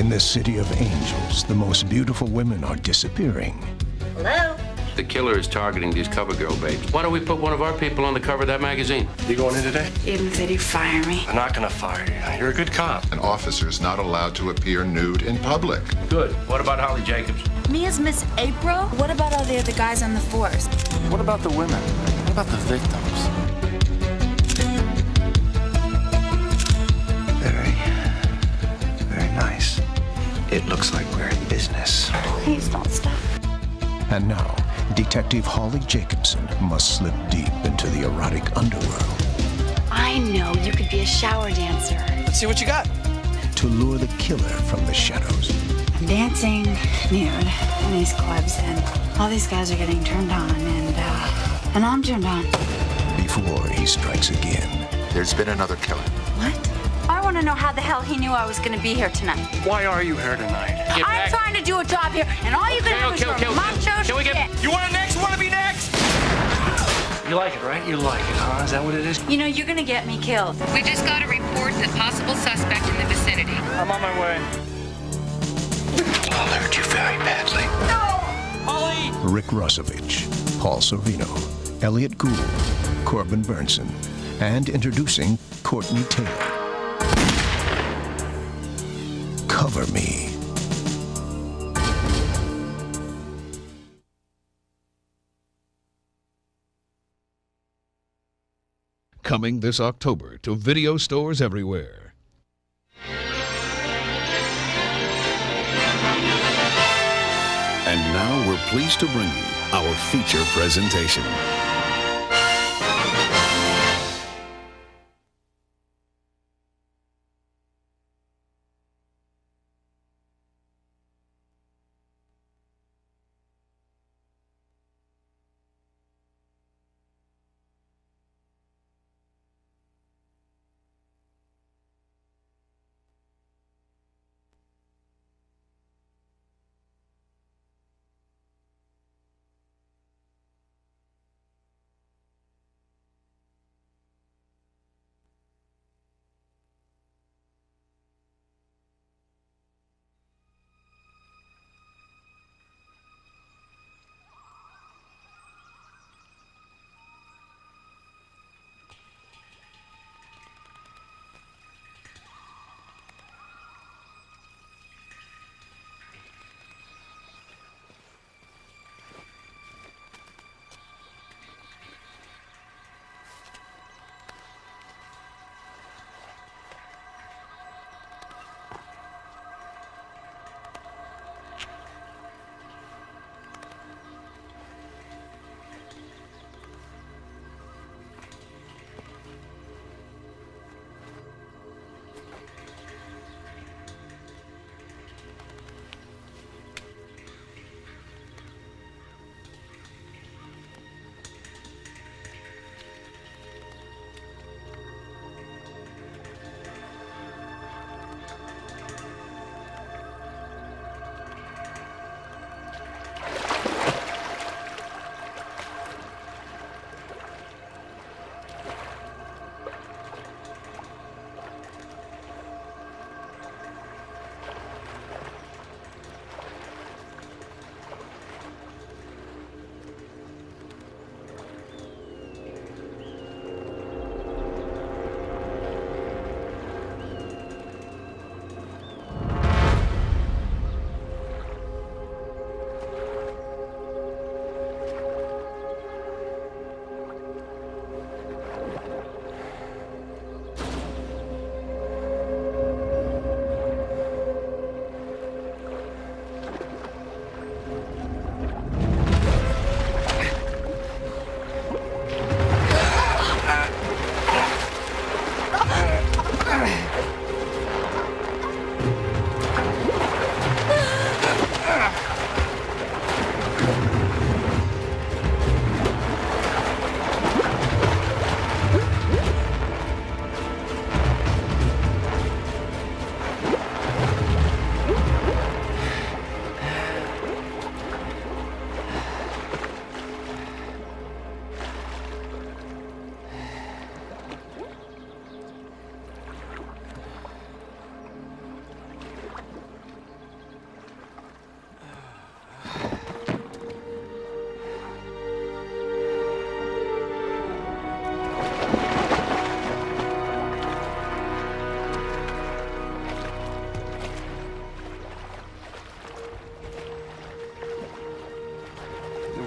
In this city of angels, the most beautiful women are disappearing. Hello? The killer is targeting these cover girl babes. Why don't we put one of our people on the cover of that magazine? You going in today? Even if they do fire me. I'm not gonna fire you. You're a good cop. An officer is not allowed to appear nude in public. Good. What about Holly Jacobs? Me as Miss April? What about all the other guys on the force? What about the women? What about the victims? Very nice. It looks like we're in business. Please don't stop. And now, Detective Holly Jacobson must slip deep into the erotic underworld I know you could be a shower dancer. Let's see what you got. to lure the killer from the shadows. I'm dancing nude in these clubs, and all these guys are getting turned on, and I'm turned on. Before he strikes again. There's been another killer. What? I want to know how the hell he knew I was going to be here tonight. Why are you here tonight? Get I'm back. trying to do a job here, and all you can do is your macho Can we shit. get... You want to next? Want to be next? You like it, right? You like it, huh? Is that what it is? You know, you're going to get me killed. We just got a report of possible suspect in the vicinity. I'm on my way. I'll hurt you very badly. Rick Rossovich, Paul Sorvino, Elliot Gould, Corbin Burnson, and introducing Courtney Taylor. Cover Me. Coming this October to video stores everywhere. And now we're pleased to bring you our feature presentation.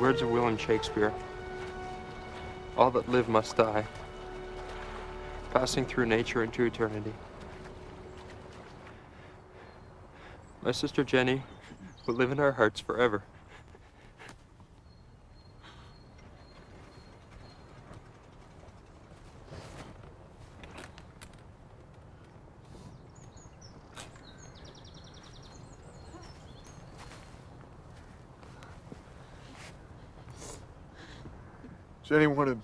words of William Shakespeare, all that live must die, passing through nature into eternity. My sister Jenny will live in our hearts forever. Jenny wanted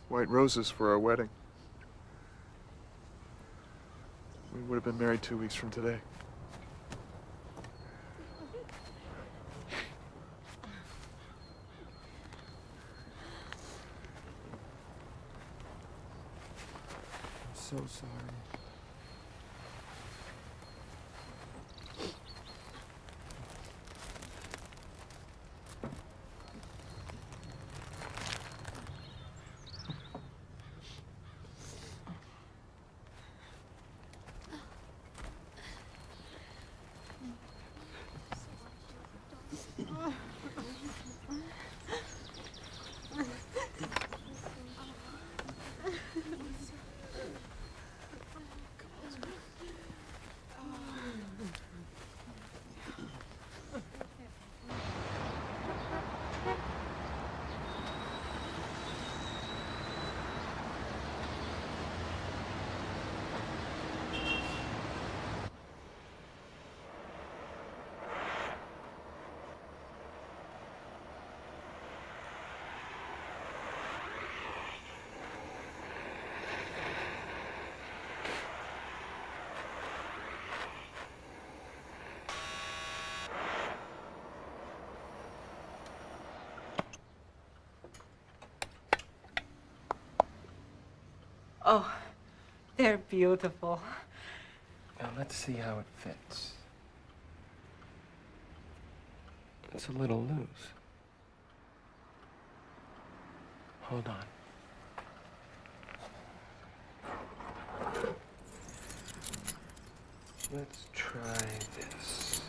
white roses for our wedding. We would have been married 2 weeks from today. I'm so sorry. Oh, they're beautiful. Now let's see how it fits. It's a little loose. Hold on. Let's try this.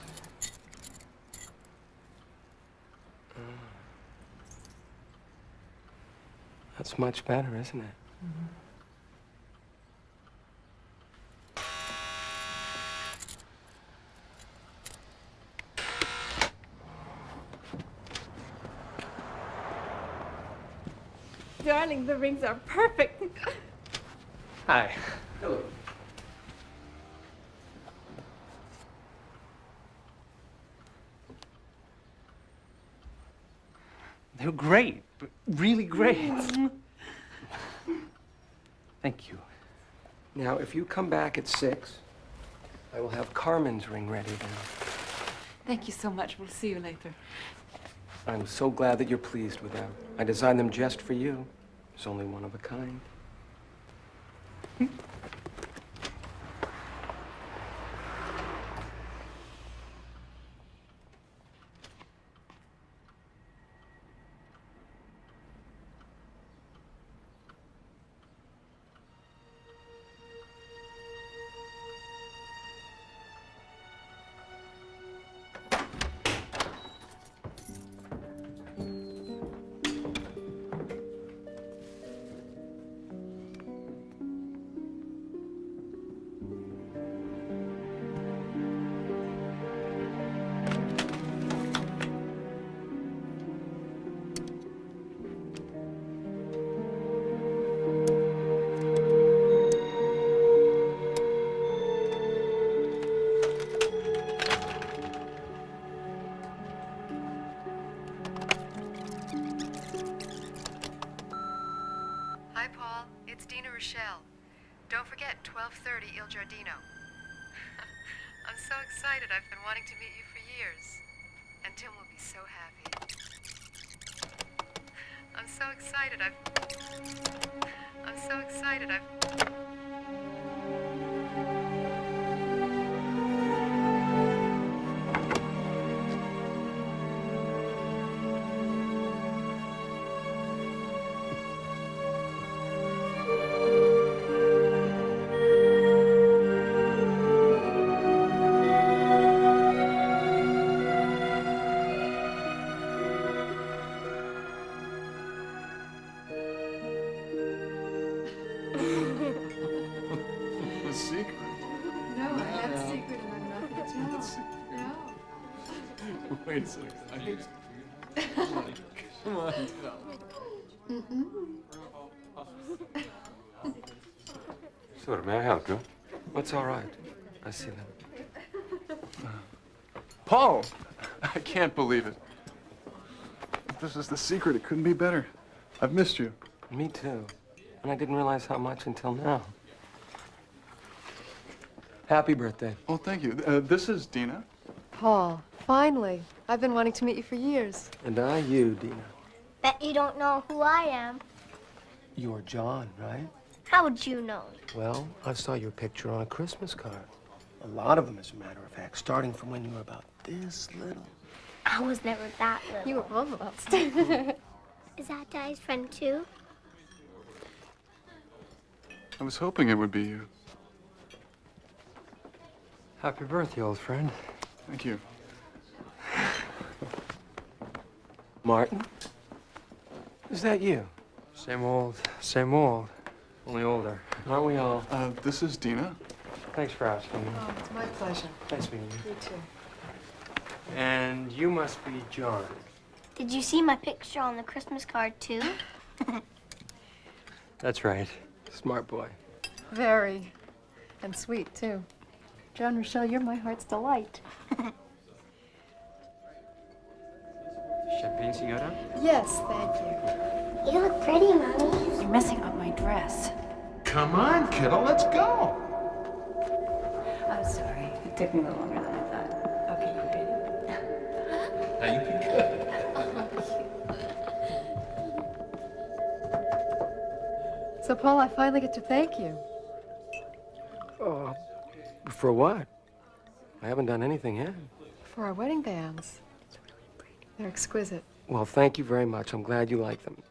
That's much better, isn't it? Mm-hmm. Darling, the rings are perfect. Hi. Hello. They're great. Really great. Thank you. Now, if you come back at 6, I will have Carmen's ring ready then. Thank you so much. We'll see you later. I'm so glad that you're pleased with them. I designed them just for you. There's only one of a kind. Hi, Paul. It's Dina Rochelle. Don't forget, 12:30 Il Giardino. I'm so excited. I've been wanting to meet you for years. And Tim will be so happy. I'm so excited. I'm so excited. Wait a second. Come on. Sure, may I help you? What's all right? I see them. Paul! I can't believe it. If this is the secret, it couldn't be better. I've missed you. Me too. And I didn't realize how much until now. Happy birthday. Oh, thank you. This is Dina. Paul, finally. I've been wanting to meet you for years. And I you, Dina. Bet you don't know who I am. You're John, right? How would you know? Well, I saw your picture on a Christmas card. A lot of them, as a matter of fact, starting from when you were about this little. I was never that little. You were almost. Is that Daddy's friend too? I was hoping it would be you. Happy birthday, old friend. Thank you. Martin? Is that you? Same old, only older. Aren't we all? This is Dina. Thanks for asking me. Oh, it's my pleasure. Nice meeting you. You too. And you must be John. Did you see my picture on the Christmas card too? That's right. Smart boy. Very. And sweet, too. John Rochelle, you're my heart's delight. Champagne, senora? Yes, thank you. You look pretty, Mommy. You're messing up my dress. Come on, kiddo, let's go. I'm sorry. It took me a little longer than I thought. Okay, you ready? Now you can cut. So, Paul, I finally get to thank you. For what? I haven't done anything yet. For our wedding bands. They're exquisite. Well, thank you very much. I'm glad you like them.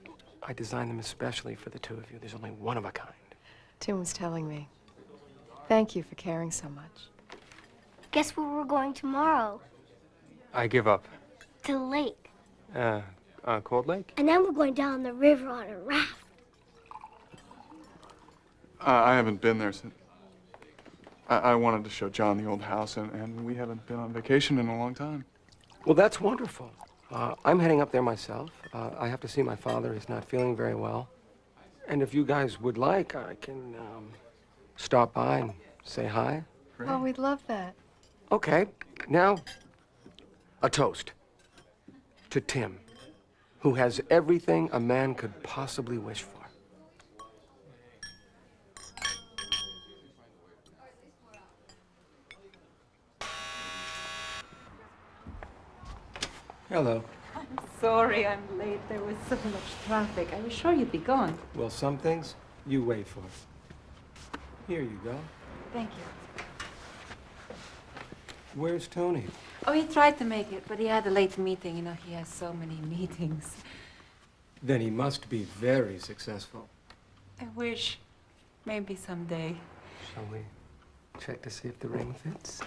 I designed them especially for the two of you. There's only one of a kind. Tim was telling me. Thank you for caring so much. Guess where we're going tomorrow? I give up. To the lake. Cold Lake? And then we're going down the river on a raft. I haven't been there since. I wanted to show John the old house, and we haven't been on vacation in a long time. Well, that's wonderful. I'm heading up there myself. I have to see my father. He's not feeling very well. And if you guys would like, I can stop by and say hi. Great. Oh, we'd love that. Okay. Now, a toast to Tim, who has everything a man could possibly wish for. Hello. I'm sorry I'm late. There was so much traffic. I was sure you'd be gone. Well, some things you wait for. Here you go. Thank you. Where's Tony? Oh, he tried to make it, but he had a late meeting. You know, he has so many meetings. Then he must be very successful. I wish. Maybe someday. Shall we check to see if the ring fits?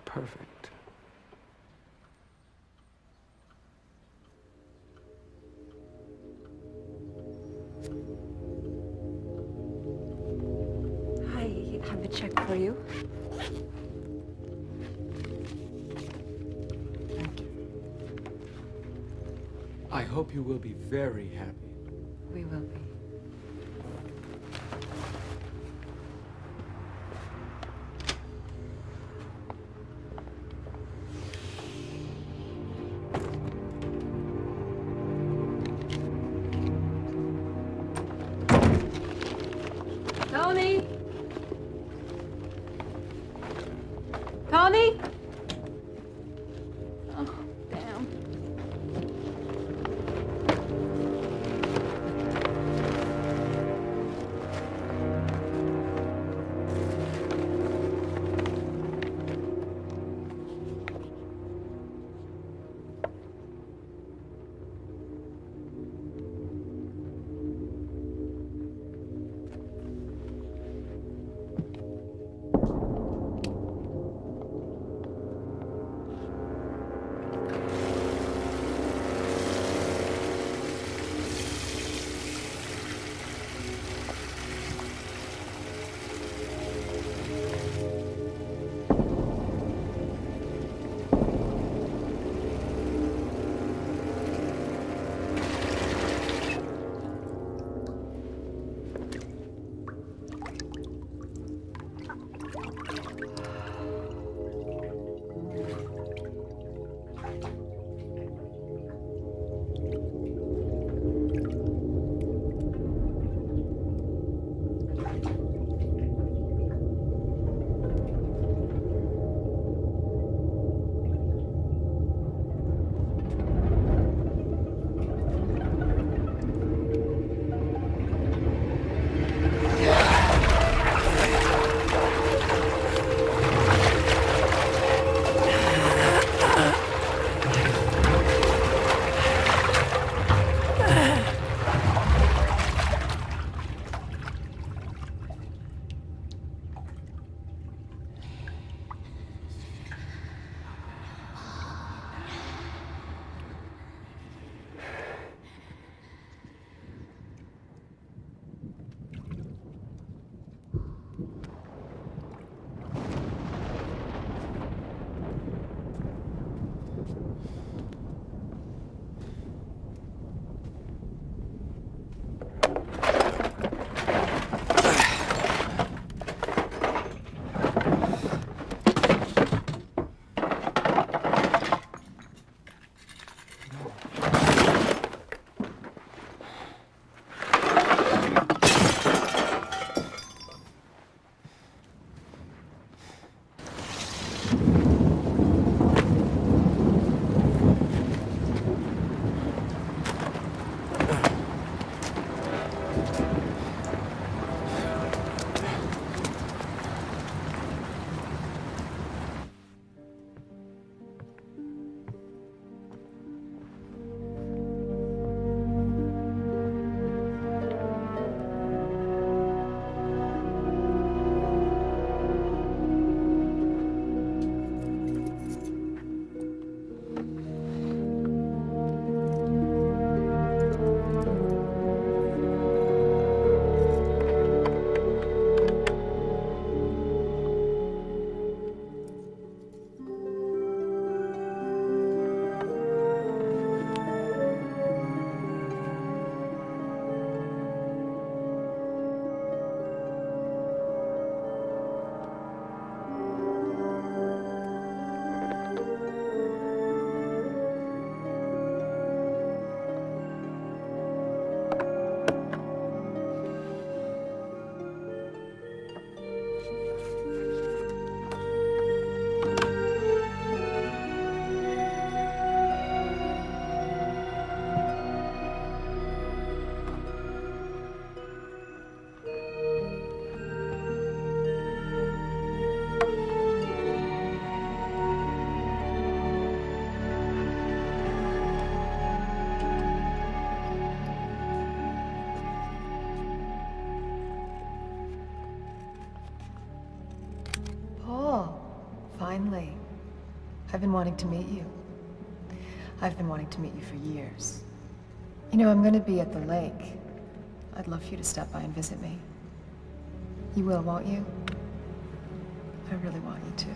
Perfect. I have a check for you. Thank you. I hope you will be very happy. We will be. Tony? Tony? Oh, damn. I've been wanting to meet you. I've been wanting to meet you for years. You know, I'm going to be at the lake. I'd love for you to stop by and visit me. You will, won't you? I really want you to.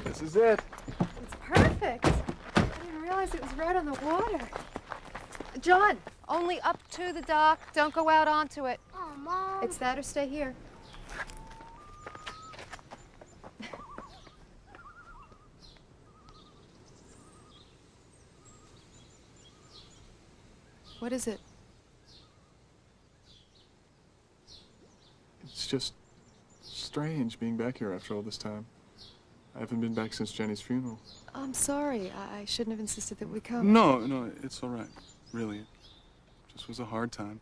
This is it. It's perfect. I didn't realize it was right on the water. John, only up to the dock. Don't go out onto it. Oh, Mom. It's that or stay here. What is it? It's just strange being back here after all this time. I haven't been back since Jenny's funeral. I'm sorry. I shouldn't have insisted that we come. No, it's all right. Really. It just was a hard time.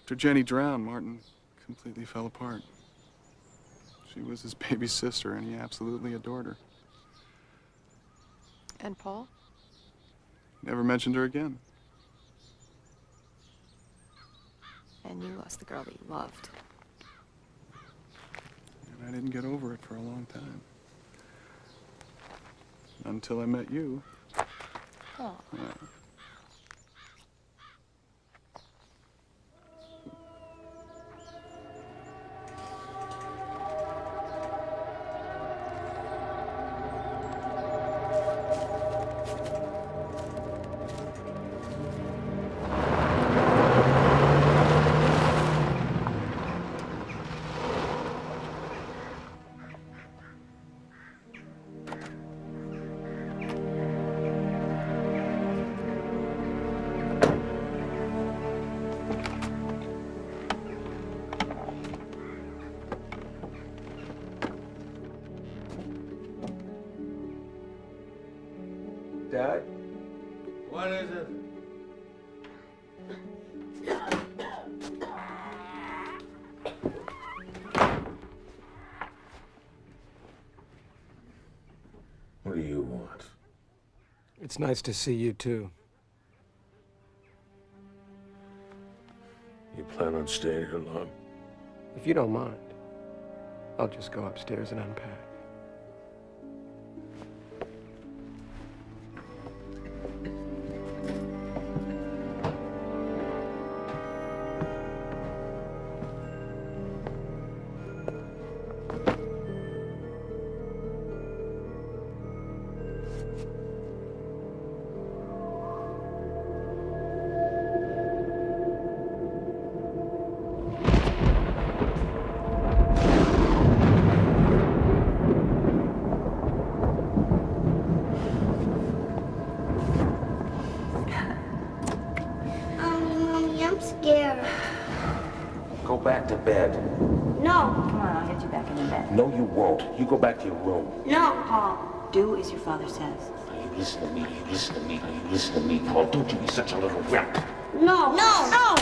After Jenny drowned, Martin completely fell apart. She was his baby sister, and he absolutely adored her. And Paul? Never mentioned her again. And you lost the girl that you loved. And I didn't get over it for a long time. Until I met you. Oh. Yeah. Dad? What is it? What do you want? It's nice to see you, too. You plan on staying here long? If you don't mind, I'll just go upstairs and unpack. Go back to bed. No. Come on, I'll get you back in the bed. No, you won't. You go back to your room. No. Paul, do as your father says. Now you listen to me. You listen to me. Now you listen to me, Paul. Don't you be such a little wimp. No. No. No.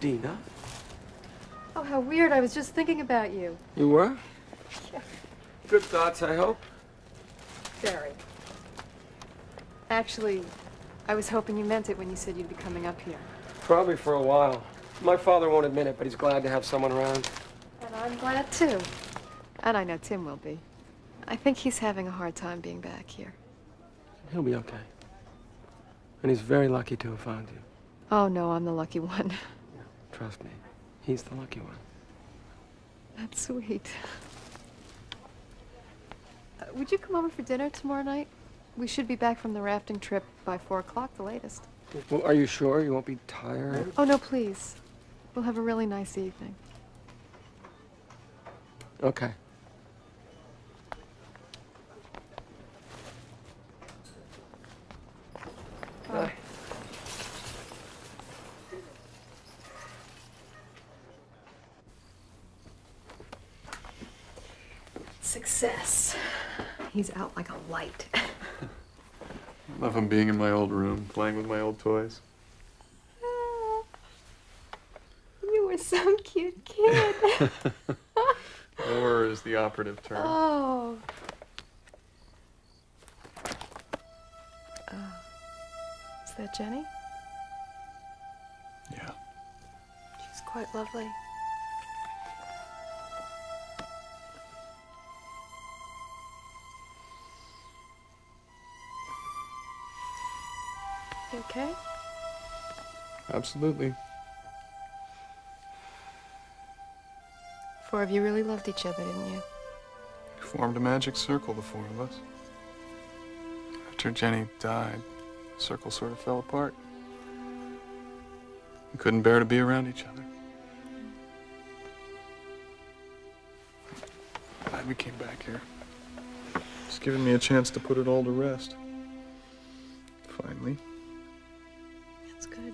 Dina? Oh, how weird. I was just thinking about you. You were? Yeah. Good thoughts, I hope. Very. Actually, I was hoping you meant it when you said you'd be coming up here. Probably for a while. My father won't admit it, but he's glad to have someone around. I'm glad too. And I know Tim will be. I think he's having a hard time being back here. He'll be okay. And he's very lucky to have found you. Oh no, I'm the lucky one. Trust me, he's the lucky one. That's sweet. Would you come over for dinner tomorrow night? We should be back from the rafting trip by 4 o'clock, the latest. Well, are you sure you won't be tired? Oh no, please. We'll have a really nice evening. Okay. Bye. Success. He's out like a light. I love him being in my old room, playing with my old toys. You were some cute kid. Or is the operative term. Oh. Is that Jenny? Yeah. She's quite lovely. You okay? Absolutely. 4 of you really loved each other, didn't you? We formed a magic circle, the 4 of us. After Jenny died, the circle sort of fell apart. We couldn't bear to be around each other. Glad we came back here. It's given me a chance to put it all to rest. Finally. That's good.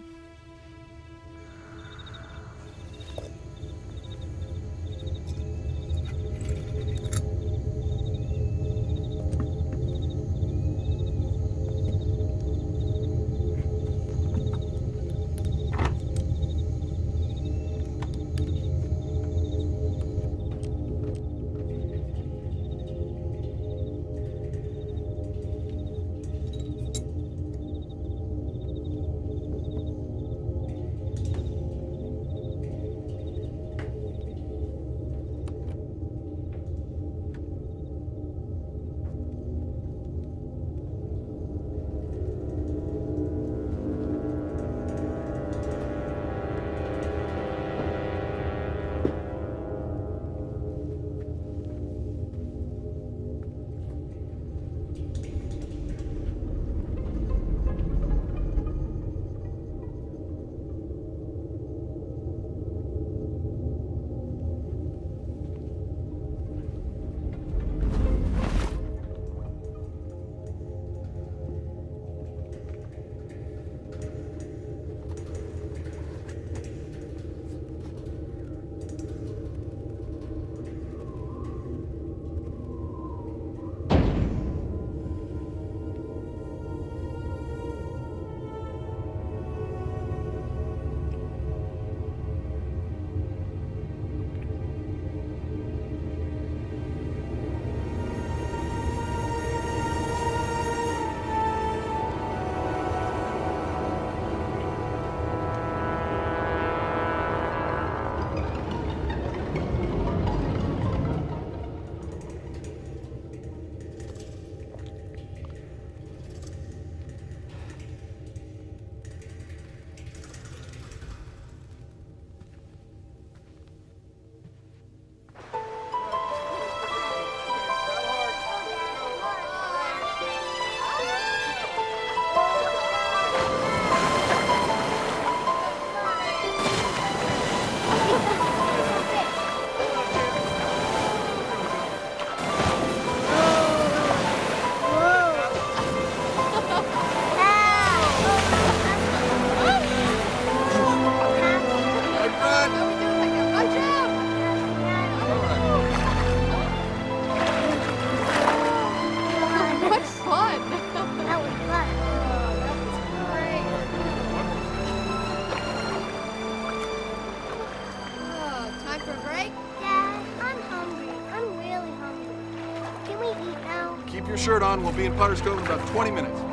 Shirt on. We'll be in Potter's Cove in about 20 minutes. Okay,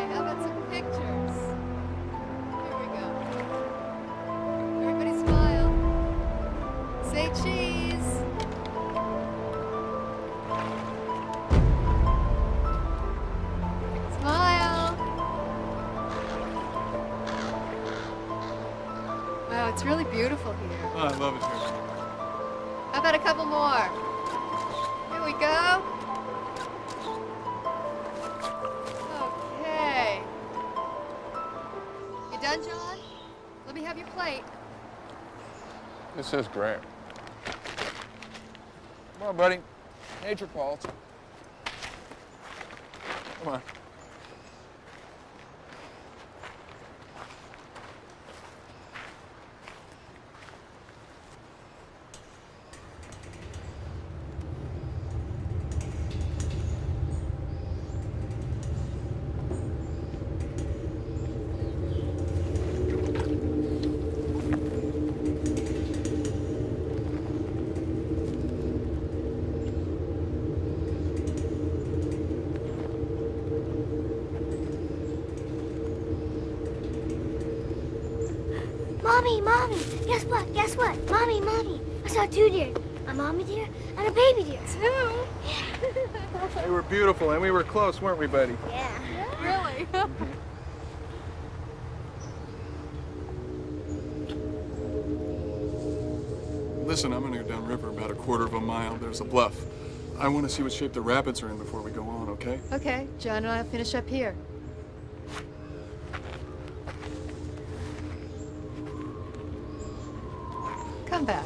how about some pictures? Here we go. Everybody smile. say cheese. Smile. Wow, it's really beautiful here. Oh, I love it here. How about a couple more? Here we go. Okay. You done, John? Let me have your plate. This is great. Come on, buddy. Nature calls. Come on. Mommy, guess what? Mommy, I saw 2 deer. A mommy deer and a baby deer. 2? They were beautiful, and we were close, weren't we, buddy? Yeah. Really? Listen, I'm gonna go downriver about a quarter of a mile. There's a bluff. I want to see what shape the rapids are in before we go on, okay? Okay, John and I'll finish up here. Come back.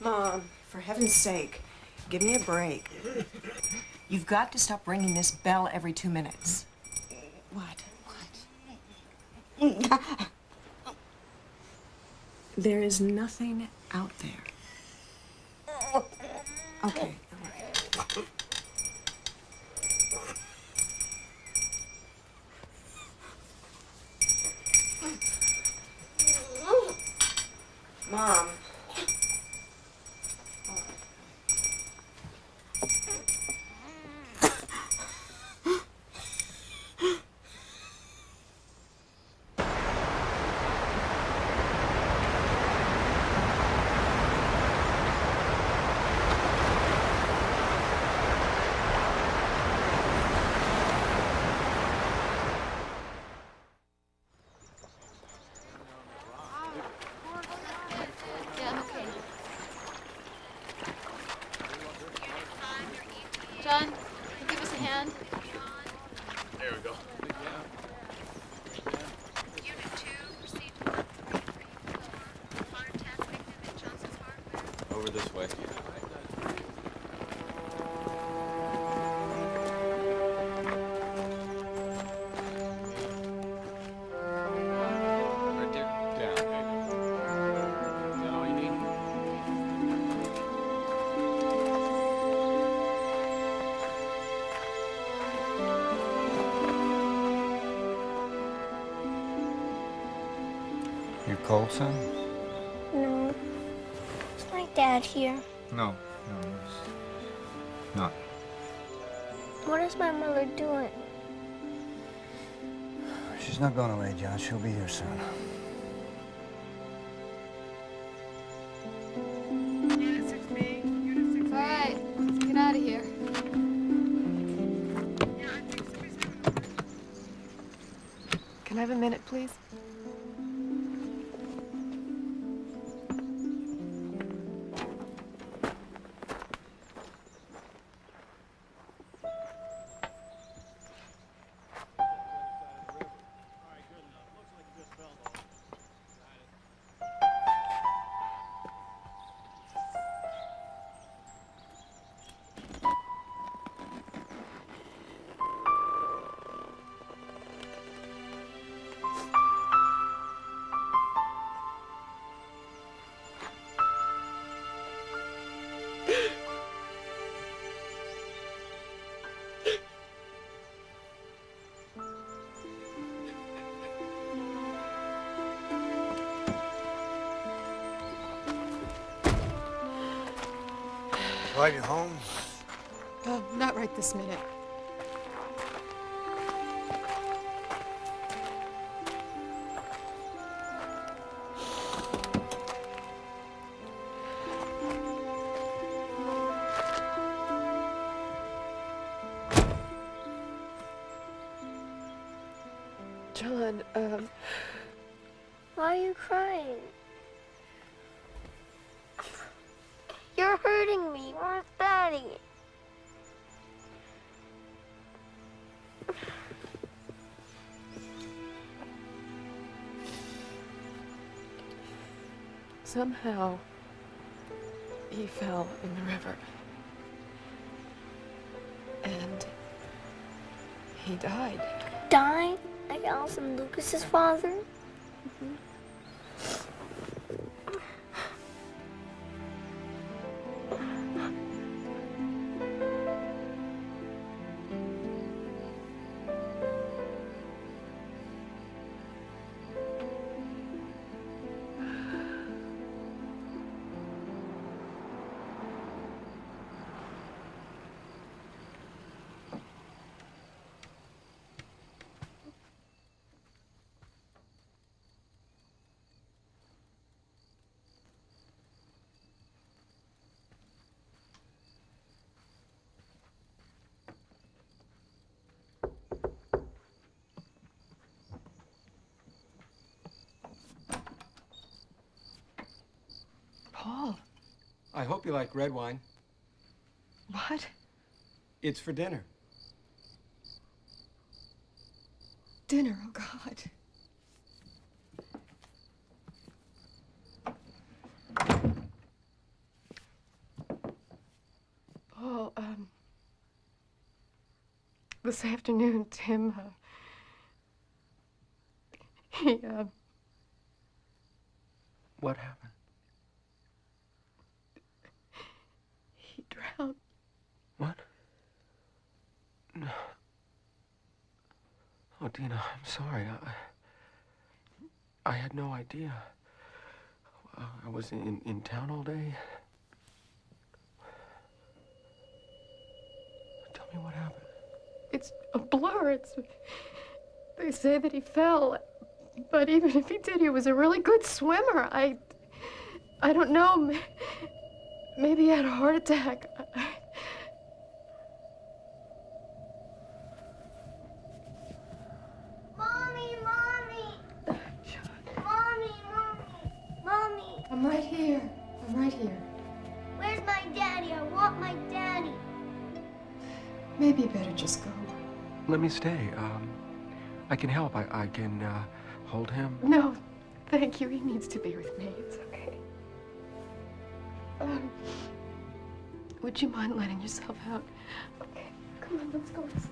Mom, for heaven's sake, give me a break. You've got to stop ringing this bell every 2 minutes. What? There is nothing out there. Okay, all right. Mom. Yeah, I'm okay. John, can you give us a hand? There we go. Over this way. Right there. Yeah. Is that all you need? You cold, son? No. Is my dad here? No, it's not. What is my mother doing? She's not going away, John. She'll be here soon. All right, let's get out of here. Can I have a minute, please? Glad you're home. Oh, not right this minute. John, Why are you crying? You're hurting me. Where's Daddy? somehow he fell in the river. And he died. Died? Like Allison Lucas's father? Paul. I hope you like red wine. What? It's for dinner. Dinner, oh God. This afternoon, Tim, he, What happened? he drowned. What? No. Oh, Dina, I'm sorry. I had no idea. I was in town all day. Tell me what happened. It's a blur. They say that he fell, but even if he did, he was a really good swimmer. I don't know. Maybe he had a heart attack. Mommy, Mommy! Mommy, Mommy! Mommy! I'm right here. I'm right here. Where's my daddy? I want my daddy. Maybe you better just go. Let me stay. I can help. I can hold him. No, thank you. He needs to be with me. It's okay. Would you mind letting yourself out? Okay, come on, let's go inside.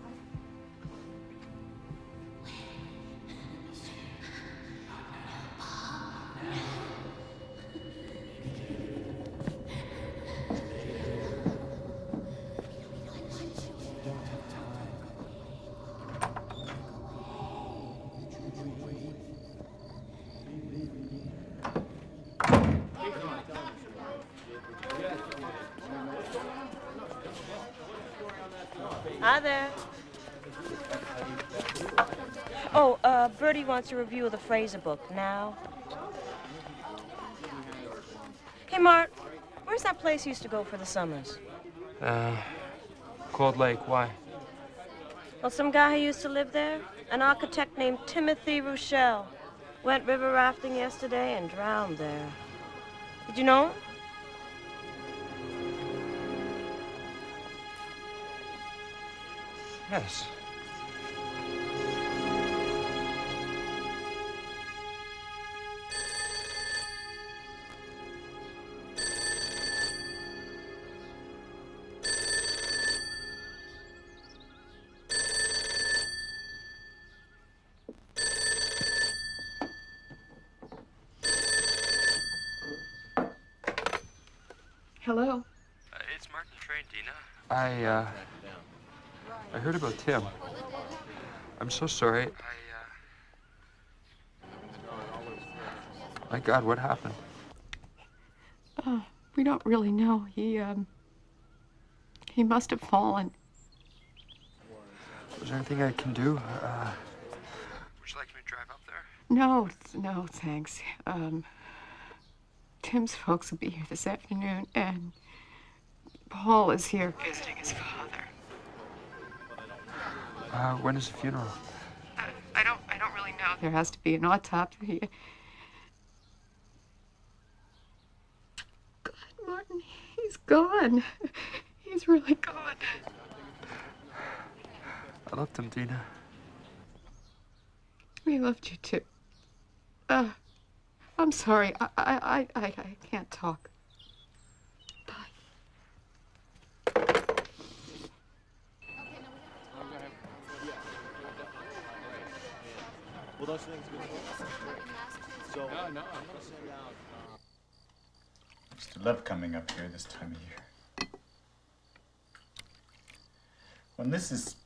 Hi there. Oh, Bertie wants a review of the Fraser book now. Hey, Mart, where's that place you used to go for the summers? Cold Lake, why? Well, some guy who used to live there, an architect named Timothy Rochelle, went river rafting yesterday and drowned there. Did you know him? Yes. Hello? It's Martin Train, Dina. I heard about Tim. I'm so sorry. My God, what happened? We don't really know. He must have fallen. Is there anything I can do? Would you like me to drive up there? No, thanks. Tim's folks will be here this afternoon, and Paul is here visiting his father. When is the funeral? I don't really know. There has to be an autopsy. God, Martin, he's gone. He's really gone. I loved him, Dina. We loved you too. I'm sorry. I can't talk. Well, those things so no, I'm gonna send out. I used to love coming up here this time of year. When this is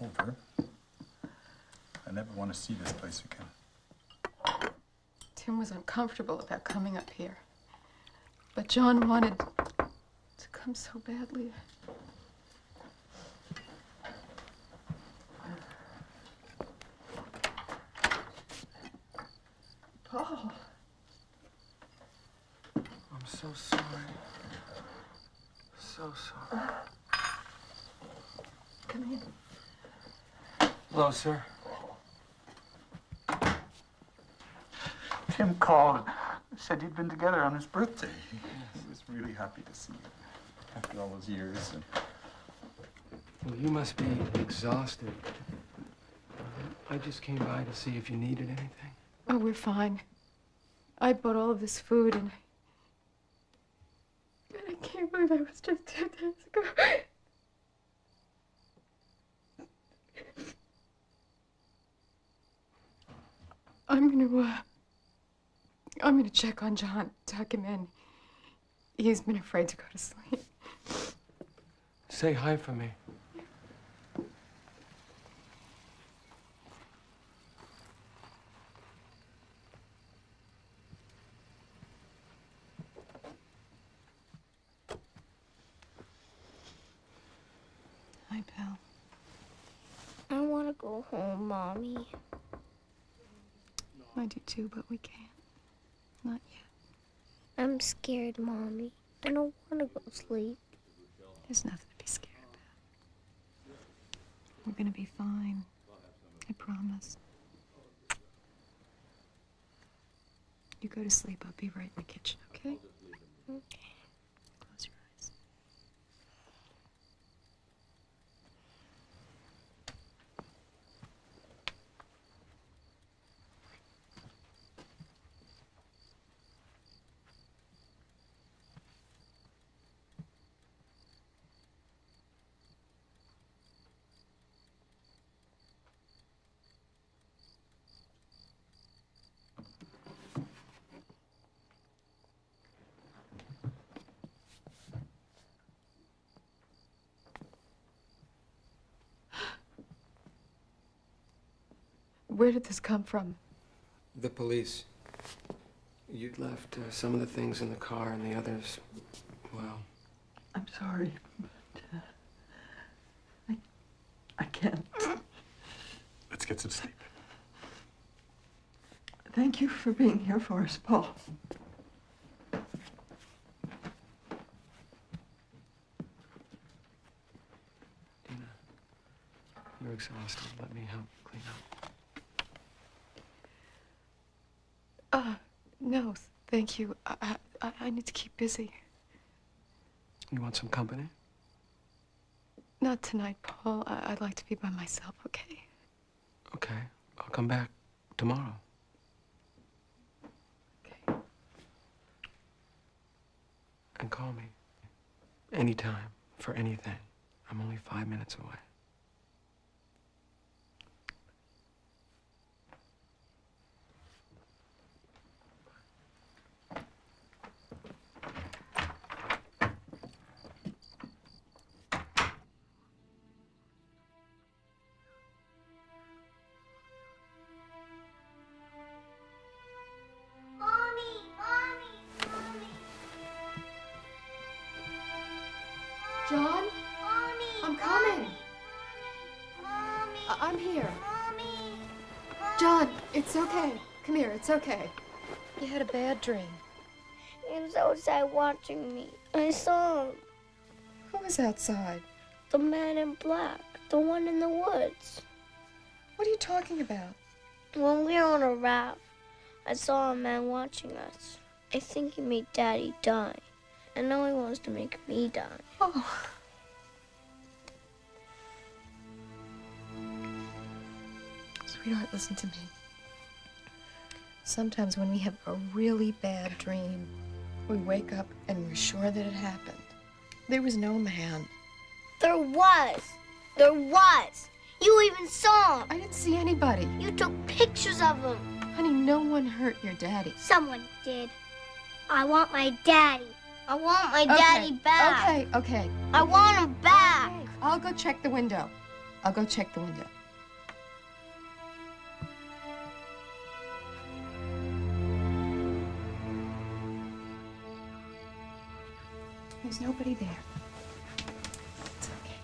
over, I never want to see this place again. Tim was uncomfortable about coming up here, but John wanted to come so badly. Paul. I'm so sorry. So sorry. Come in. Hello, sir. Tim called and said you'd been together on his birthday. He was really happy to see you after all those years. Well, you must be exhausted. I just came by to see if you needed anything. Oh, we're fine. I bought all of this food and I can't believe I was just 2 days ago. I'm gonna check on John, tuck him in. He's been afraid to go to sleep. Say hi for me. Hi, pal. I want to go home, Mommy. I do too, but we can't. Not yet. I'm scared, Mommy. I don't want to go to sleep. There's nothing to be scared about. We're gonna be fine. I promise. You go to sleep. I'll be right in the kitchen, okay? Okay. Close your eyes. Where did this come from? The police. You'd left some of the things in the car and the others, well... I'm sorry, but I can't. Let's get some sleep. Thank you for being here for us, Paul. Dina, you're exhausted. Let me help clean up. No, thank you. I need to keep busy. You want some company? Not tonight, Paul. I'd like to be by myself, okay? Okay, I'll come back tomorrow. Okay. And call me. Anytime, for anything. I'm only 5 minutes away. John? Mommy! I'm coming. Mommy! I'm here. Mommy! John, it's okay. Come here, it's okay. You had a bad dream. He was outside watching me. I saw him. Who was outside? The man in black. The one in the woods. What are you talking about? When we were on a raft, I saw a man watching us. I think he made Daddy die. And now he wants to make me die. Oh. Sweetheart, listen to me. Sometimes when we have a really bad dream, we wake up and we're sure that it happened. There was no man. There was. There was. You even saw him. I didn't see anybody. You took pictures of him. Honey, no one hurt your daddy. Someone did. I want my daddy. I want my daddy back. Okay. I want him back. Okay. I'll go check the window. I'll go check the window. There's nobody there. It's okay.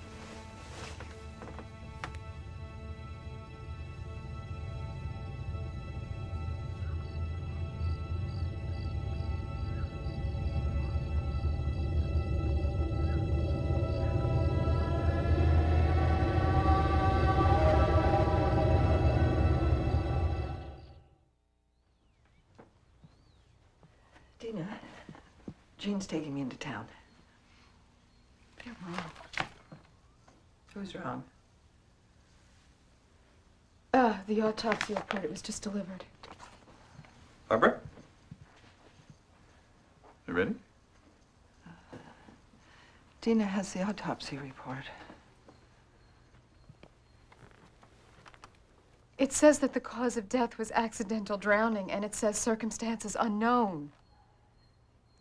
Dina, Jean's taking me into town. They're wrong. Who's wrong? The autopsy report. It was just delivered. Barbara? You ready? Dina has the autopsy report. It says that the cause of death was accidental drowning, and it says circumstances unknown.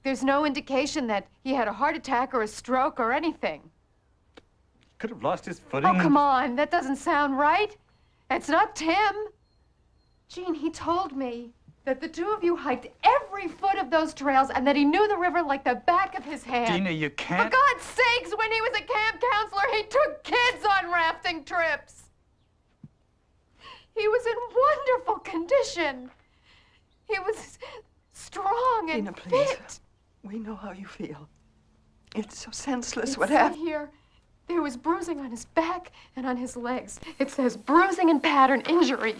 There's no indication that he had a heart attack or a stroke or anything. Could have lost his footing. Oh, come on. That doesn't sound right. It's not Tim. Jean, he told me that the two of you hiked every foot of those trails and that he knew the river like the back of his hand. Dina, you can't. For God's sakes, when he was a camp counselor, he took kids on rafting trips. He was in wonderful condition. He was strong and Dina, please. fit. We know how you feel. It's so senseless It what said happened. here, there was bruising on his back and on his legs. It says bruising and pattern injury.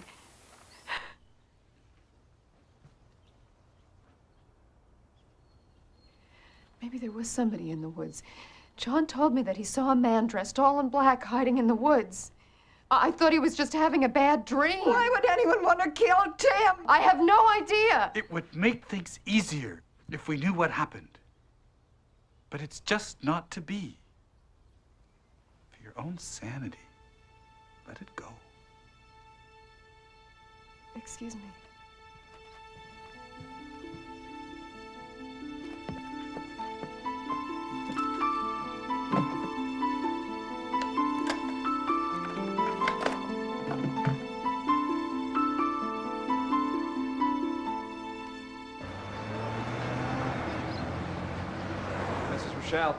Maybe there was somebody in the woods. John told me that he saw a man dressed all in black hiding in the woods. I thought he was just having a bad dream. Why would anyone want to kill Tim? I have no idea. It would make things easier if we knew what happened. But it's just not to be. For your own sanity, let it go. Excuse me. Michelle.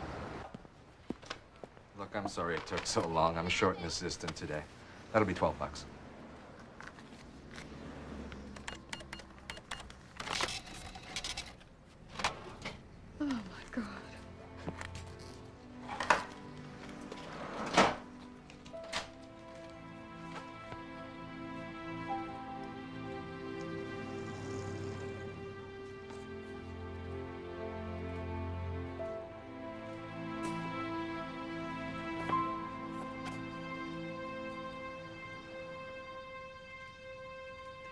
Look, I'm sorry it took so long. I'm short an assistant today. That'll be $12. Oh, my God.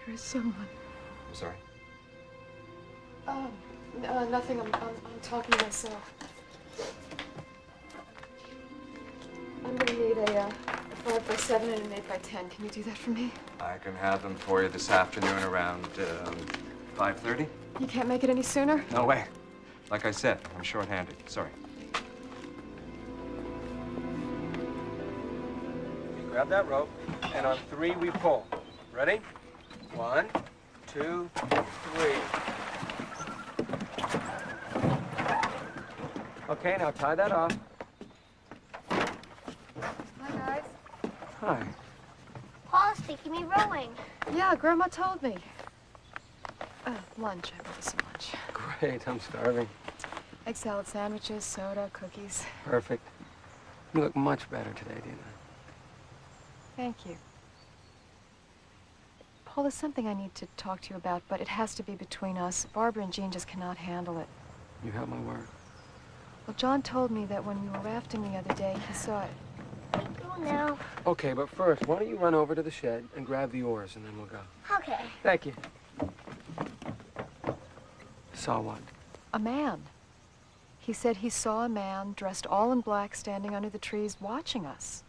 There is someone. I'm sorry. Nothing. I'm talking to myself. I'm gonna need a 5x7 and an 8x10. Can you do that for me? I can have them for you this afternoon around 5:30. You can't make it any sooner? No way. Like I said, I'm short-handed. Sorry. You grab that rope, and on 3 we pull. Ready? 1, 2, 3. Okay, now tie that off. Hi, guys. Hi. Paul's taking me rowing. Yeah, Grandma told me. Lunch. I brought us some lunch. Great, I'm starving. Egg salad sandwiches, soda, cookies. Perfect. You look much better today, Dina. Thank you. Paul, there's something I need to talk to you about, but it has to be between us. Barbara and Jean just cannot handle it. You have my word. Well, John told me that when you were rafting the other day, he saw it. Go now. Okay, but first, why don't you run over to the shed and grab the oars, and then we'll go. Okay. Thank you. Saw what? A man. He said he saw a man dressed all in black standing under the trees watching us.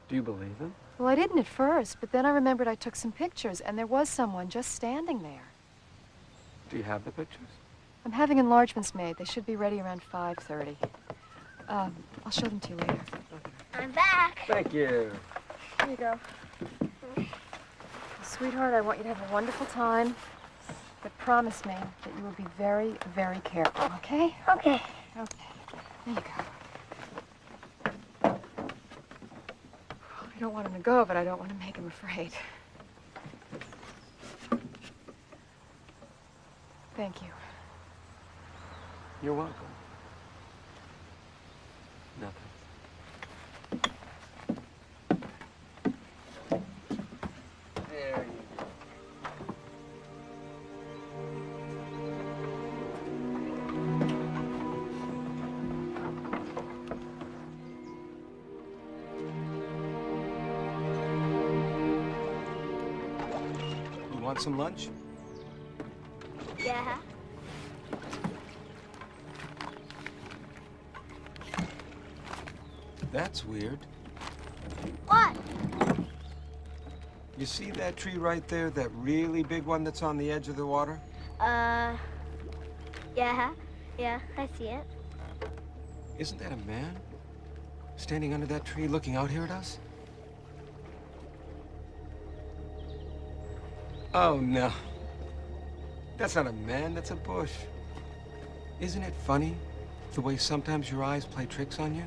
Do you believe him? Well, I didn't at first, but then I remembered I took some pictures, and there was someone just standing there. Do you have the pictures? I'm having enlargements made. They should be ready around 5:30. I'll show them to you later. I'm back. Thank you. Here you go. Sweetheart, I want you to have a wonderful time, but promise me that you will be very, very careful, okay? Okay. Okay. There you go. I don't want him to go, but I don't want to make him afraid. Thank you. You're welcome. Nothing. There you go. You want some lunch? Yeah. That's weird. What? You see that tree right there? That really big one that's on the edge of the water? Yeah, I see it. Isn't that a man? Standing under that tree looking out here at us? Oh, no. That's not a man, that's a bush. Isn't it funny, the way sometimes your eyes play tricks on you?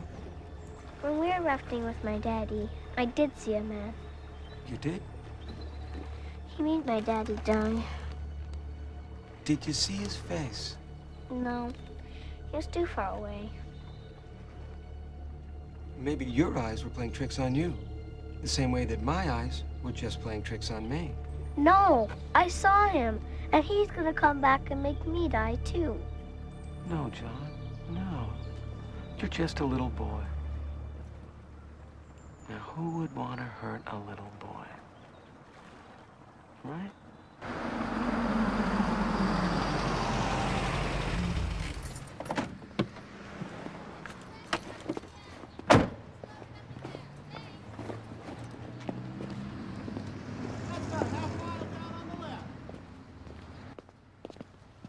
When we were rafting with my daddy, I did see a man. You did? He made my daddy die. Did you see his face? No, he was too far away. Maybe your eyes were playing tricks on you, the same way that my eyes were just playing tricks on me. No, I saw him, and he's gonna come back and make me die too. No, John, no. You're just a little boy. Now, who would want to hurt a little boy? Right?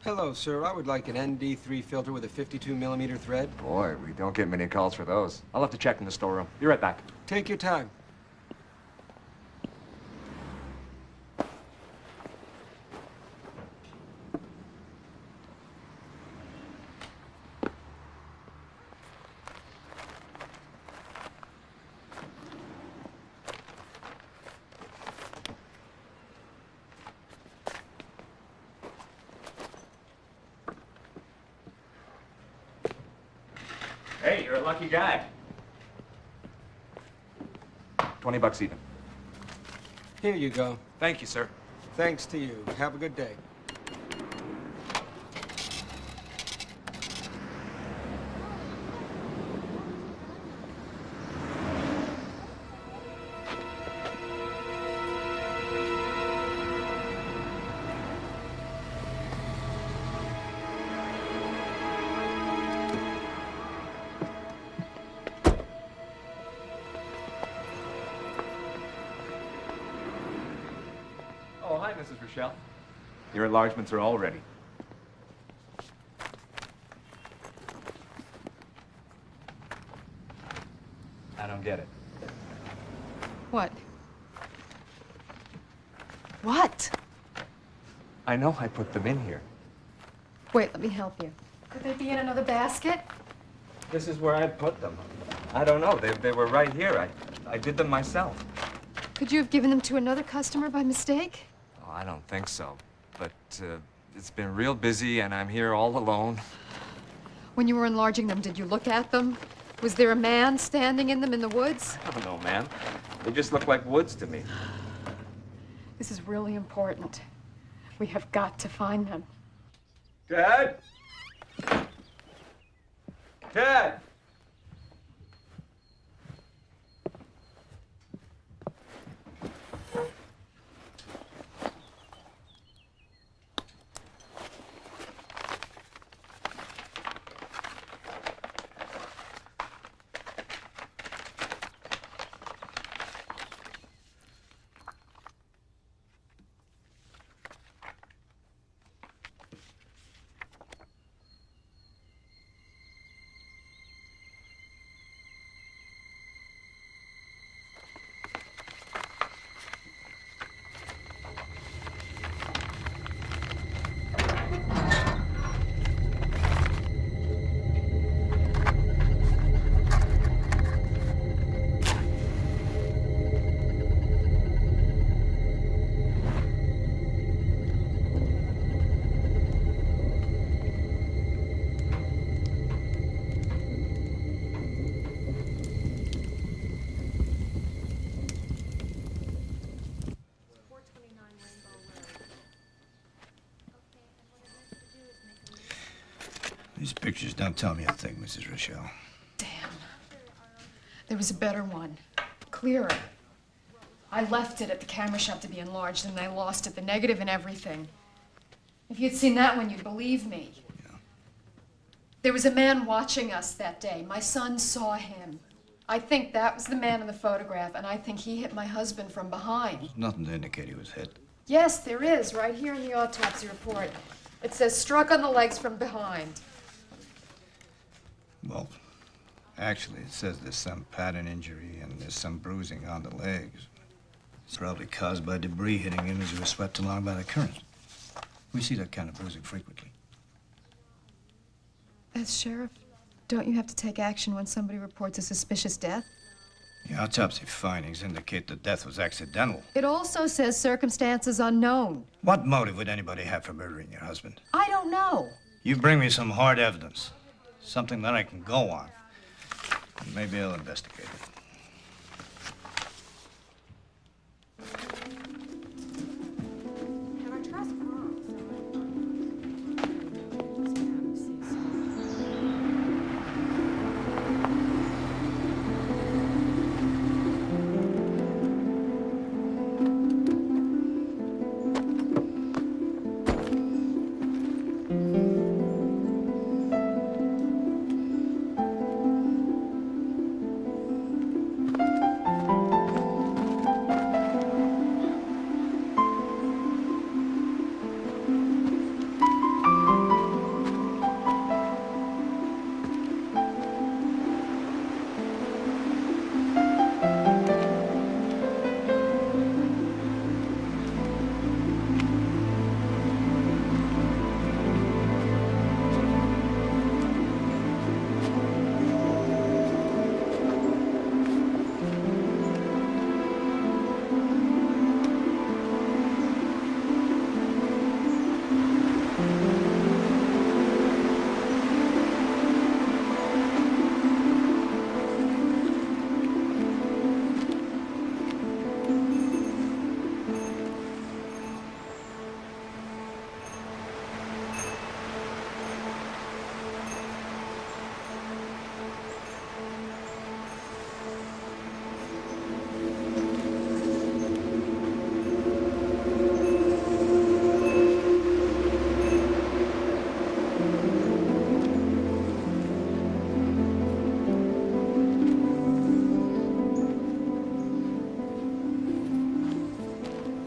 Hello, sir. I would like an ND3 filter with a 52mm thread. Boy, we don't get many calls for those. I'll have to check in the storeroom. Be right back. Take your time. Hey, you're a lucky guy. $20 even. Here you go. Thank you, sir. Thanks to you. Have a good day. Oh, hi, Mrs. Rochelle. Your enlargements are all ready. I don't get it. What? What? I know I put them in here. Wait, let me help you. Could they be in another basket? This is where I put them. I don't know. They were right here. I did them myself. Could you have given them to another customer by mistake? Oh, I don't think so. But it's been real busy, and I'm here all alone. When you were enlarging them, did you look at them? Was there a man standing in them in the woods? I don't know, man. They just look like woods to me. This is really important. We have got to find them. Dad? Dad! These pictures don't tell me a thing, Mrs. Rochelle. Damn. There was a better one. Clearer. I left it at the camera shop to be enlarged, and I lost it, the negative and everything. If you'd seen that one, you'd believe me. Yeah. There was a man watching us that day. My son saw him. I think that was the man in the photograph, and I think he hit my husband from behind. There's nothing to indicate he was hit. Yes, there is, right here in the autopsy report. It says struck on the legs from behind. Well, actually, it says there's some pattern injury and there's some bruising on the legs. It's probably caused by debris hitting him as he was swept along by the current. We see that kind of bruising frequently. As sheriff, don't you have to take action when somebody reports a suspicious death? The autopsy findings indicate the death was accidental. It also says circumstances unknown. What motive would anybody have for murdering your husband? I don't know. You bring me some hard evidence, something that I can go on. Maybe I'll investigate it.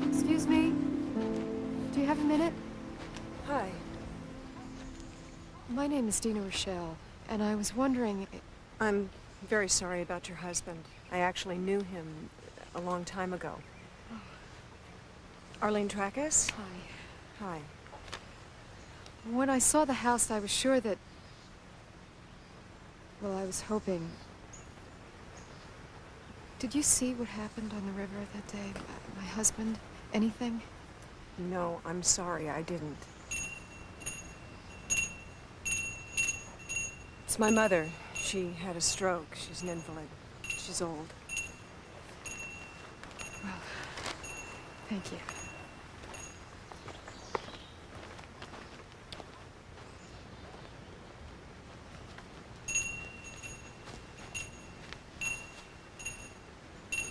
Excuse me? Do you have a minute? Hi. My name is Dina Rochelle, and I was wondering... I'm very sorry about your husband. I actually knew him a long time ago. Arlene Trackus? Hi. Hi. When I saw the house, I was sure that... Well, I was hoping... Did you see what happened on the river that day? My husband? Anything? No, I'm sorry, I didn't. It's my mother. She had a stroke. She's an invalid. She's old. Well, thank you.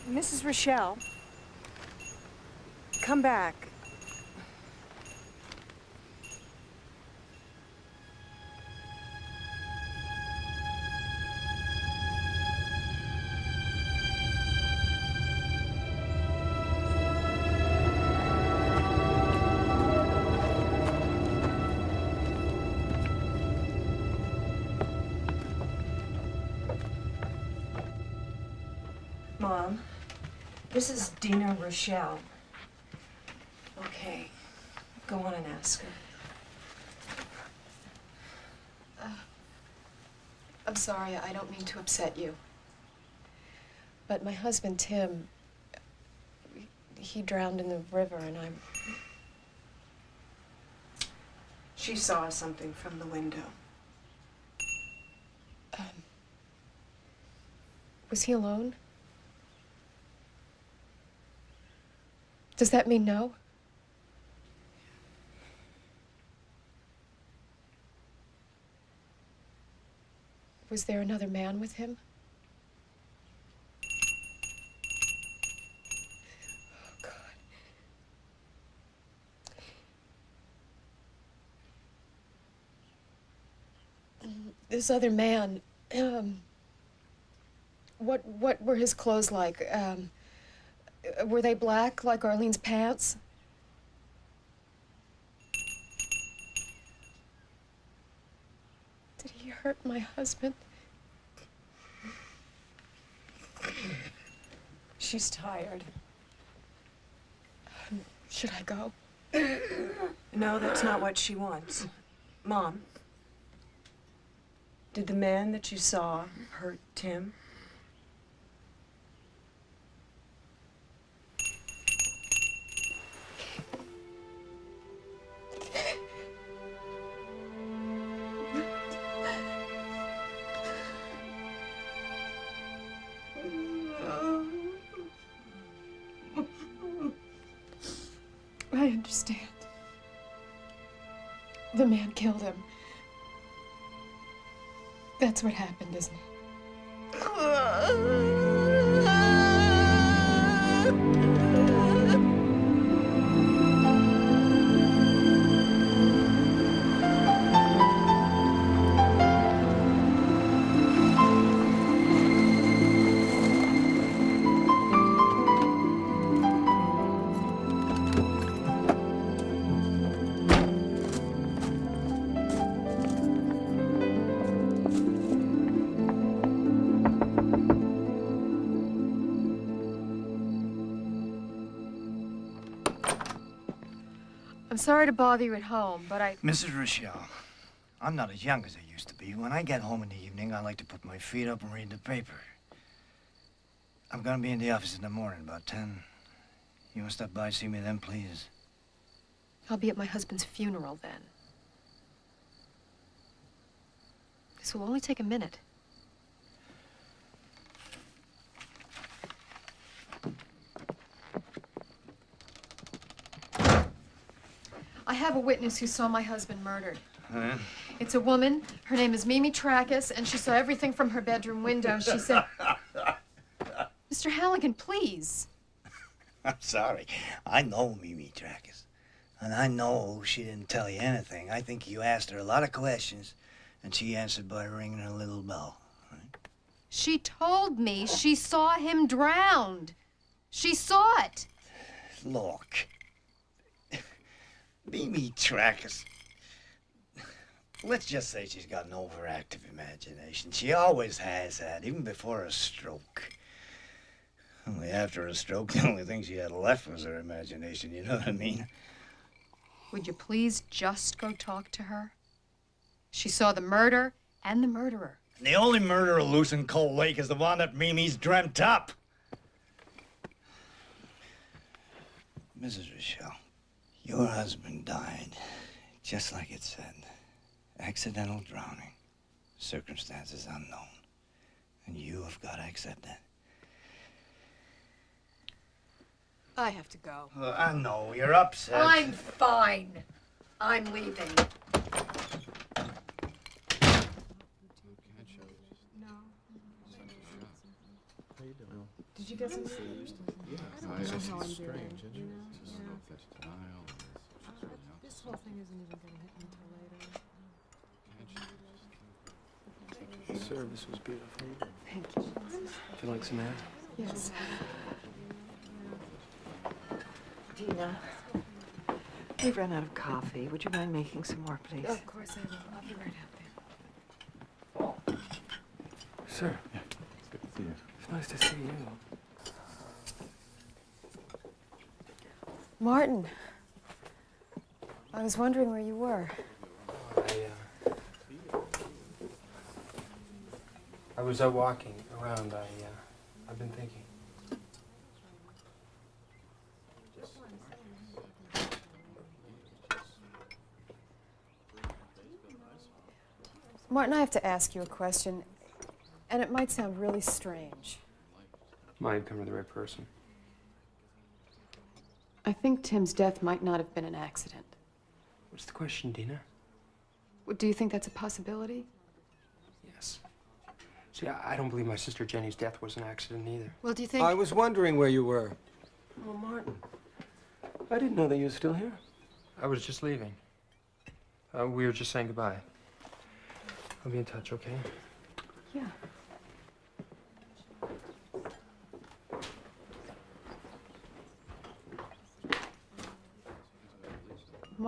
Mrs. Rochelle, come back. Mom, this is Dina Rochelle. Okay, go on and ask her. I'm sorry, I don't mean to upset you. But my husband, Tim, he drowned in the river, and I'm... She saw something from the window. Was he alone? Does that mean no? Was there another man with him? Oh, God. This other man, What were his clothes like? Were they black, like Arlene's pants? Did he hurt my husband? She's tired. Should I go? No, that's not what she wants. Mom, did the man that you saw hurt Tim? I understand. The man killed him. That's what happened, isn't it? I'm sorry to bother you at home, but Mrs. Rochelle, I'm not as young as I used to be. When I get home in the evening, I like to put my feet up and read the paper. I'm gonna be in the office in the morning, about 10. You want to stop by and see me then, please? I'll be at my husband's funeral then. This will only take a minute. I have a witness who saw my husband murdered. Huh? It's a woman. Her name is Mimi Trackus, and she saw everything from her bedroom window. She said, Mr. Halligan, please. I'm sorry. I know Mimi Trackus. And I know she didn't tell you anything. I think you asked her a lot of questions, and she answered by ringing her little bell. She told me she saw him drowned. She saw it. Look. Mimi Trackus. Let's just say she's got an overactive imagination. She always has had, even before a stroke. Only after a stroke, the only thing she had left was her imagination, you know what I mean? Would you please just go talk to her? She saw the murder and the murderer. The only murderer loose in Cold Lake is the one that Mimi's dreamt up. Mrs. Rochelle, your husband died, just like it said. Accidental drowning. Circumstances unknown. And you have got to accept that. I have to go. I know, you're upset. I'm fine. I'm leaving. Did you get some sleep? Yeah, I don't know how I'm doing. You know? This whole thing isn't even going to hit me till later. The service was beautiful. Thank you. Do you like some air? Yes. Dina, we've run out of coffee. Would you mind making some more, please? Of course I will. I'll be right out there. Sir. Yeah, it's good to see you. It's nice to see you. Martin, I was wondering where you were. I was out walking around. I've been thinking. Martin, I have to ask you a question, and it might sound really strange. Might come to the right person. I think Tim's death might not have been an accident. What's the question, Dina? Do you think that's a possibility? Yes. See, I don't believe my sister Jenny's death was an accident either. Well, do you think... I was wondering where you were. Oh, Martin. I didn't know that you were still here. I was just leaving. We were just saying goodbye. I'll be in touch, okay? Yeah.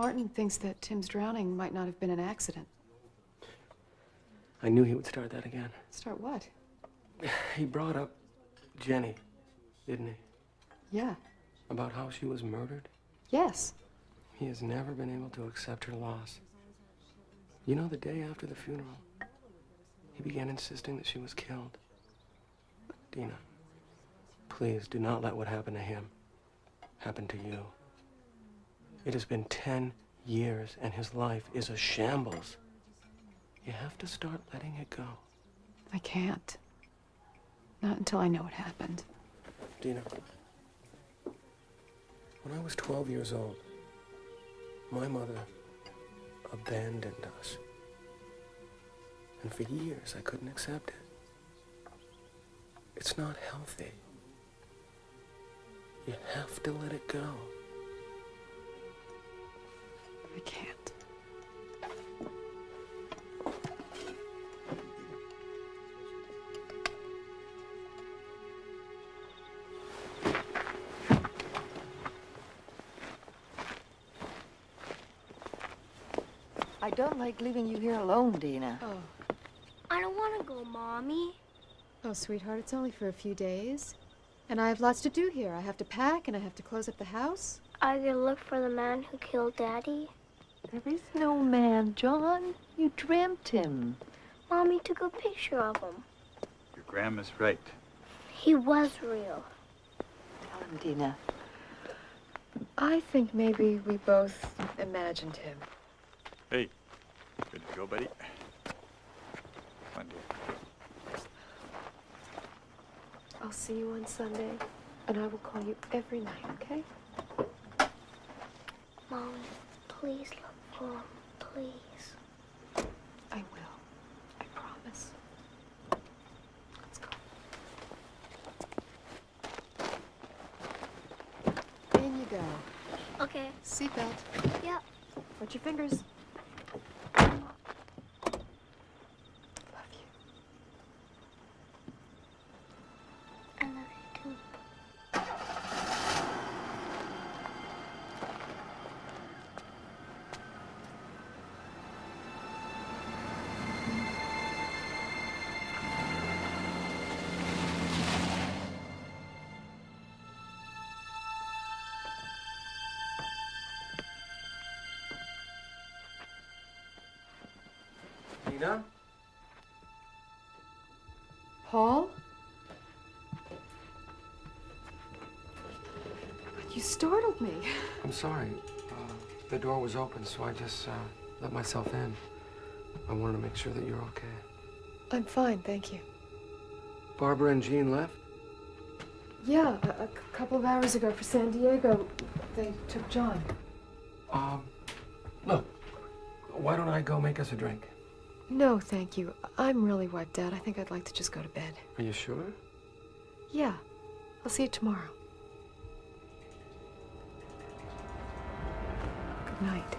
Martin thinks that Tim's drowning might not have been an accident. I knew he would start that again. Start what? He brought up Jenny, didn't he? Yeah. About how she was murdered. Yes. He has never been able to accept her loss. You know, the day after the funeral, he began insisting that she was killed. Dina, please do not let what happened to him happen to you. It has been 10 years and his life is a shambles. You have to start letting it go. I can't. Not until I know what happened. Dina, when I was 12 years old, my mother abandoned us. And for years, I couldn't accept it. It's not healthy. You have to let it go. I can't. I don't like leaving you here alone, Dina. Oh. I don't want to go, Mommy. Oh, sweetheart, it's only for a few days. And I have lots to do here. I have to pack and I have to close up the house. Are you gonna look for the man who killed Daddy? There is no man, John. You dreamt him. Mommy took a picture of him. Your grandma's right. He was real. Tell him, Dina. I think maybe we both imagined him. Hey, good to go, buddy. Come on, dear. I'll see you on Sunday, and I will call you every night, okay? Mom, please look for him, please. I will. I promise. Let's go. In you go. Okay. Seatbelt. Yep. Watch your fingers. I love you too. Dina? Paul? You startled me. I'm sorry. The door was open, so I just let myself in. I wanted to make sure that you're okay. I'm fine, thank you. Barbara and Jean left? Yeah, a couple of hours ago for San Diego, they took John. Look, why don't I go make us a drink? No, thank you. I'm really wiped out. I think I'd like to just go to bed. Are you sure? Yeah. I'll see you tomorrow. Good night.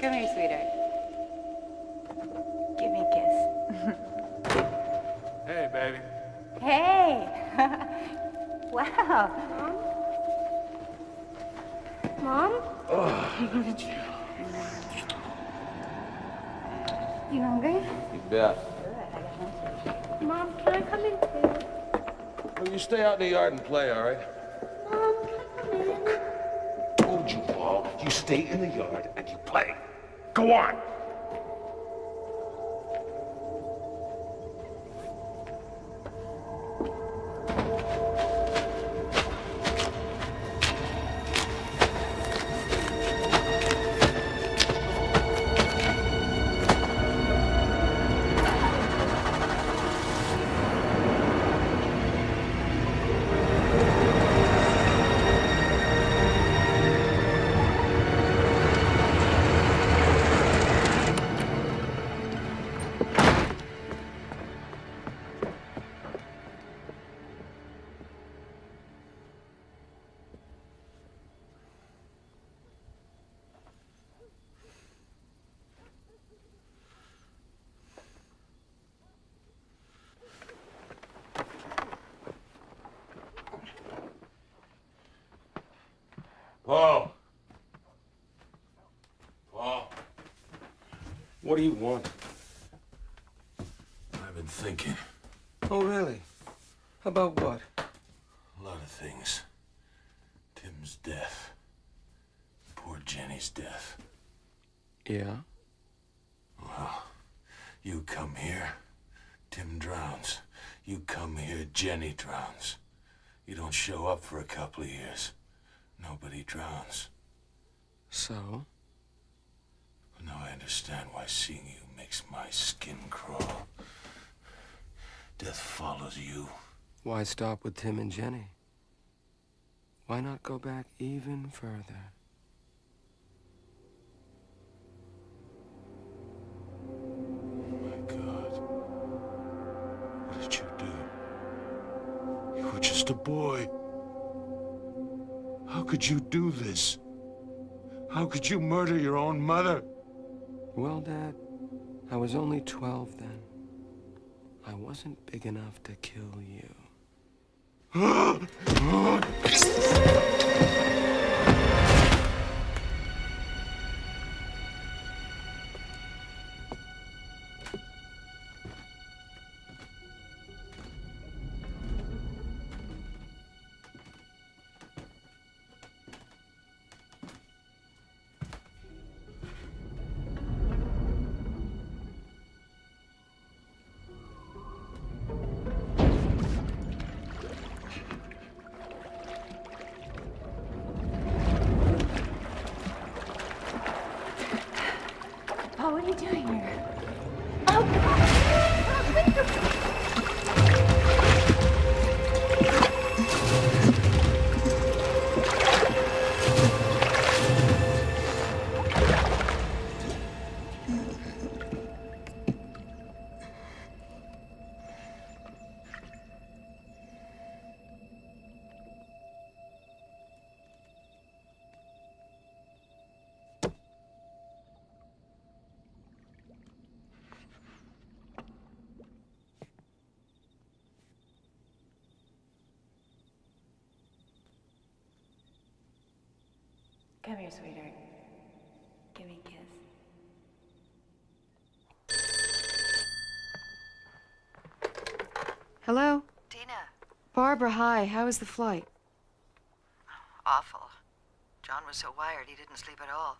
Come here, sweetheart. Give me a kiss. Hey, baby. Hey! Wow. Mom? Oh, You hungry? you bet. Mom, can I come in too? Well, you stay out in the yard and play, all right? Mom, can I come in? Told you, Paul. You stay in the yard and you play. Go on. What do you want? I've been thinking. Oh, really? About what? A lot of things. Tim's death. Poor Jenny's death. Yeah? Well, you come here, Tim drowns. You come here, Jenny drowns. You don't show up for a couple of years. Nobody drowns. So? Now I understand why seeing you makes my skin crawl. Death follows you. Why stop with Tim and Jenny? Why not go back even further? My God. What did you do? You were just a boy. How could you do this? How could you murder your own mother? Well, Dad, I was only 12 then. I wasn't big enough to kill you. Paul, what are you doing here? Come here, sweetheart. Give me a kiss. Hello? Dina. Barbara, hi. How was the flight? Awful. John was so wired he didn't sleep at all.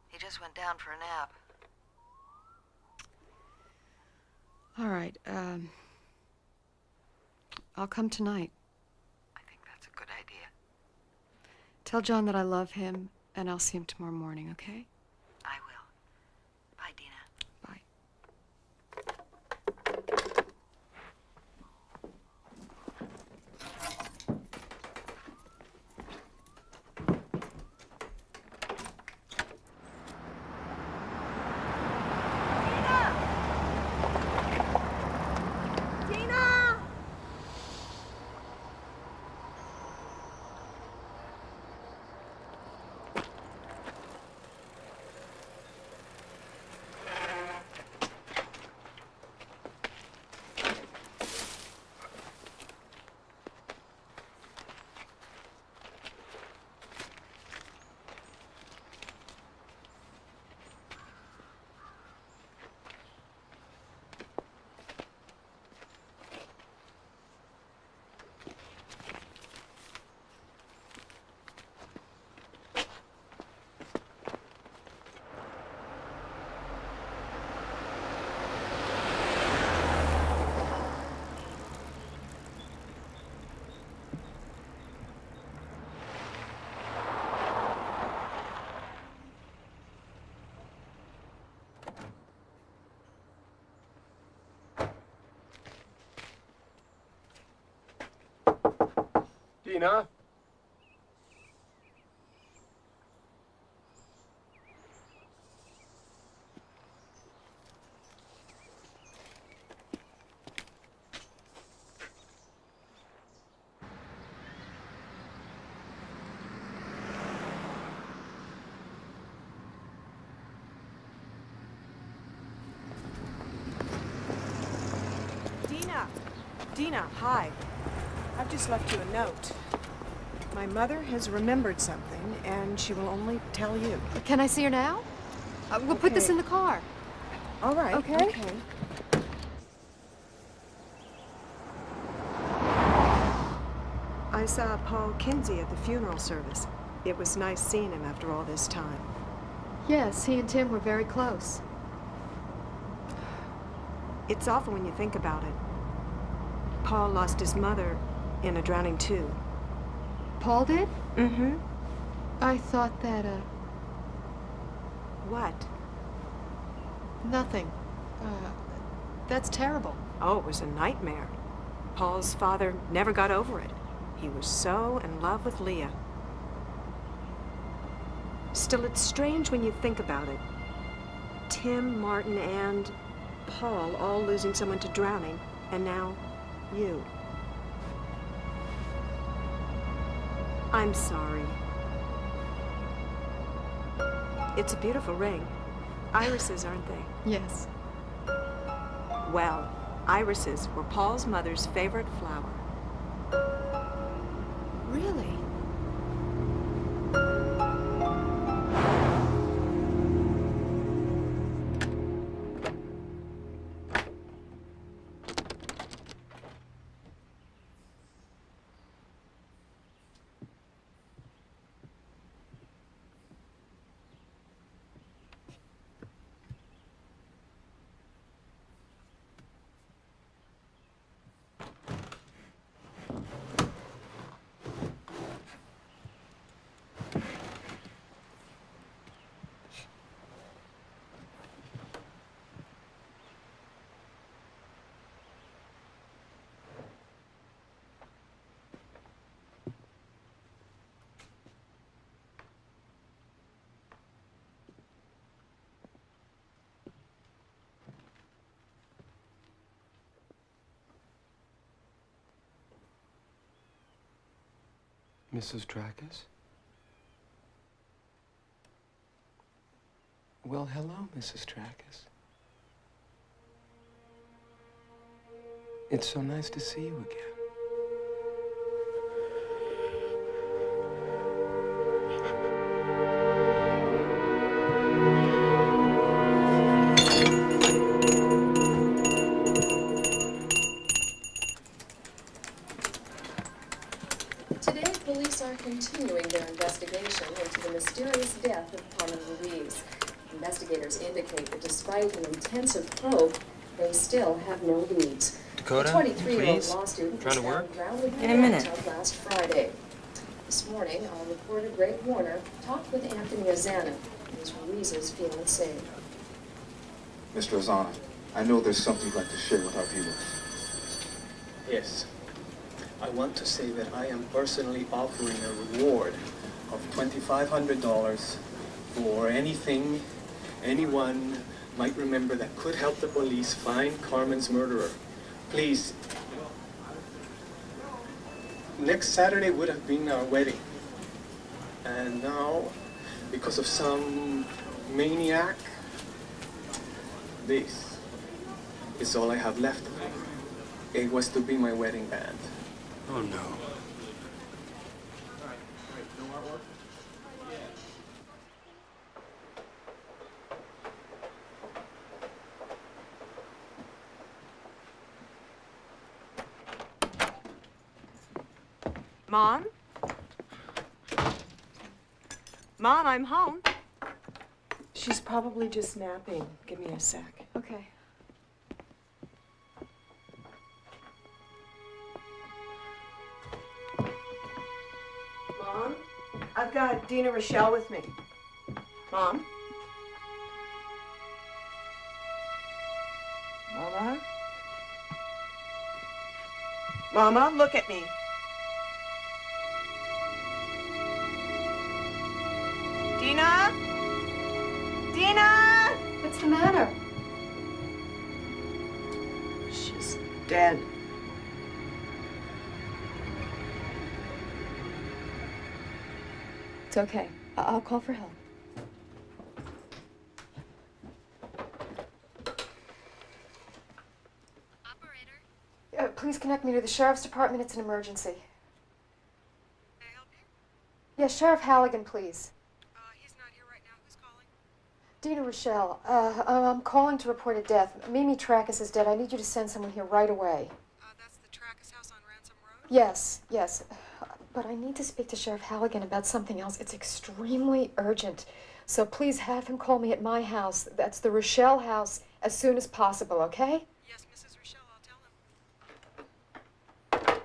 He just went down for a nap. All right, I'll come tonight. I think that's a good idea. Tell John that I love him, and I'll see him tomorrow morning, okay? I will. Bye, Dina. Bye. Dina? Dina! Dina, hi. I've just left you a note. My mother has remembered something, and she will only tell you. Can I see her now? We'll put this Okay. in the car. All right. Okay. I saw Paul Kinsey at the funeral service. It was nice seeing him after all this time. Yes, he and Tim were very close. It's awful when you think about it. Paul lost his mother in a drowning too. Paul did? Mm-hmm. I thought that, What? nothing. That's terrible. Oh, it was a nightmare. Paul's father never got over it. He was so in love with Leah. Still, it's strange when you think about it. Tim, Martin, and Paul all losing someone to drowning, and now you. I'm sorry. It's a beautiful ring. Irises, aren't they? Yes. Well, irises were Paul's mother's favorite flower. Really? Mrs. Tracus? Well, hello, Mrs. Tracus. It's so nice to see you again. Today, police are continuing their investigation into the mysterious death of Carmen Ruiz. Investigators indicate that despite an intensive probe, they still have no leads. Dakota, the 23-year-old please. law student Trying was to work? found drowned in In a her minute. bathtub last Friday. This morning, our reporter Greg Warner talked with Anthony Azana, who's Ruiz's fiancé. Mr. Azana, I know there's something you'd like to share with our viewers. Yes. I want to say that I am personally offering a reward of $2,500 for anything anyone might remember that could help the police find Carmen's murderer. Please. Next Saturday would have been our wedding. And now, because of some maniac, this is all I have left of her. It was to be my wedding band. Oh, no. Mom? Mom, I'm home. She's probably just napping. Give me a sec. Okay. Mom? I've got Dina Rochelle with me. Mom? Mama? Mama, look at me. Dina? Dina? What's the matter? She's dead. It's okay. I'll call for help. Please connect me to the sheriff's department. It's an emergency. May I help you? Yes, Sheriff Halligan, please. He's not here right now. Who's calling? Dina Rochelle. I'm calling to report a death. Mimi Trackus is dead. I need you to send someone here right away. That's the Trackus house on Ransom Road? Yes, yes. But I need to speak to Sheriff Halligan about something else. It's extremely urgent. So please have him call me at my house. That's the Rochelle house as soon as possible, okay? Yes, Mrs. Rochelle, I'll tell him.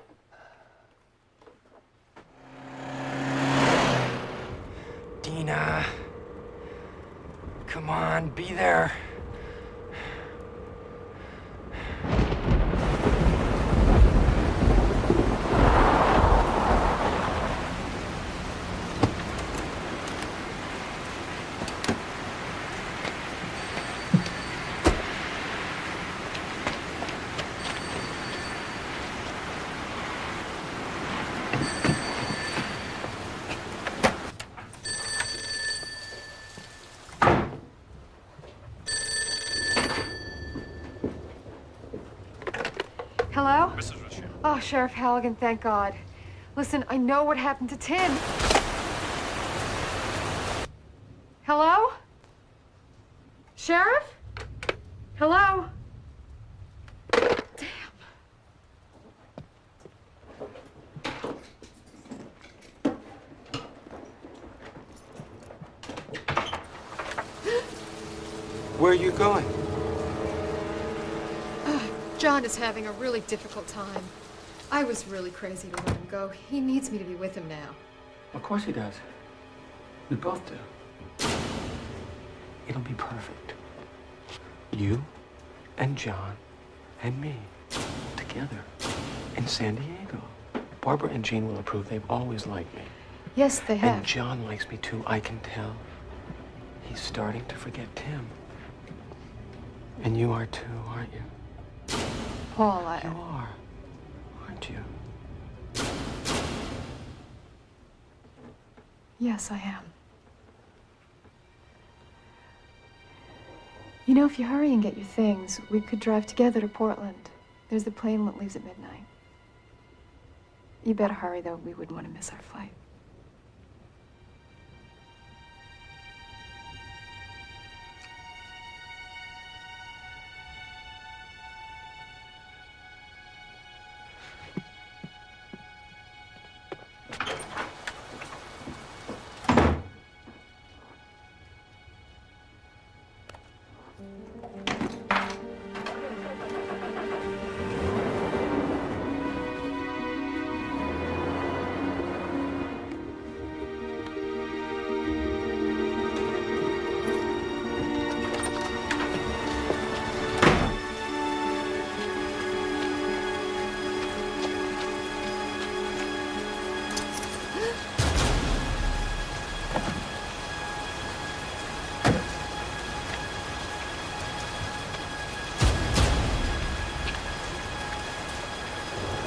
Dina. Come on, be there. Hello? Mrs. Rochelle. Oh, Sheriff Halligan, thank God. Listen, I know what happened to Tim. Hello? Sheriff? Hello? Where are you going? John is having a really difficult time. I was really crazy to let him go. He needs me to be with him now. Of course he does. We both do. It'll be perfect. You and John and me together in San Diego. Barbara and Jean will approve. They've always liked me. Yes, they have. And John likes me too, I can tell. He's starting to forget Tim. And you are too, aren't you? Paul, You are, aren't you? Yes, I am. You know, if you hurry and get your things, we could drive together to Portland. There's the plane that leaves at midnight. You better hurry, though. We wouldn't want to miss our flight.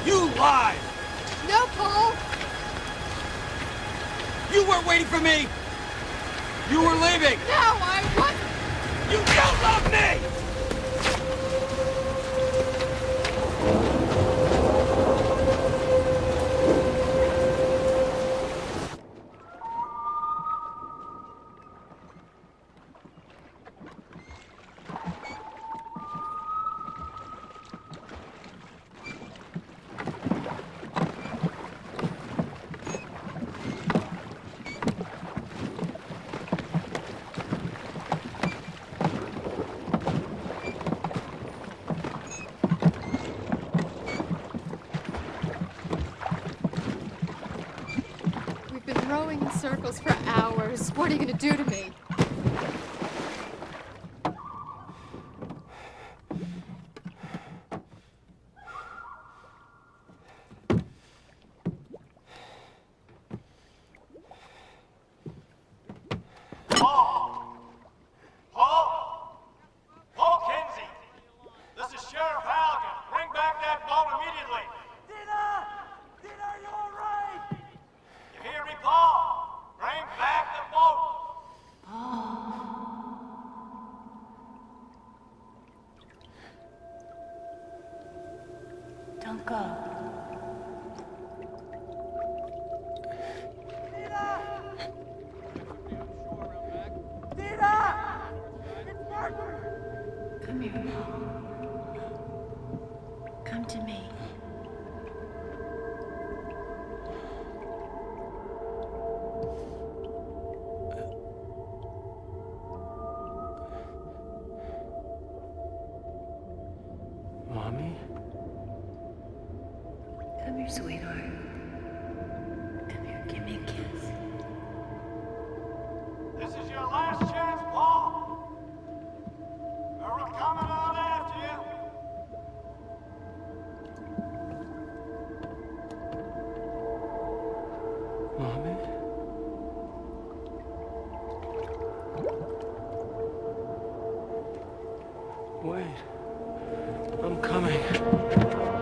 You lied! No, Paul! You weren't waiting for me! You were leaving! No, I wasn't! You don't love me! We've been rowing in circles for hours. What are you going to do to me? Paul Kinsey! This is Sheriff Halligan. Bring back that boat immediately. Dina! Dina, are you all right? You hear me, Paul? Bring back the boat. Don't go. Dina! Come here, Paul. Come to me. Mommy? Come here, sweetheart. Come here, give me a kiss. This is your last chance, Paul. Or we're coming out after you. Mommy? Wait. I'm coming.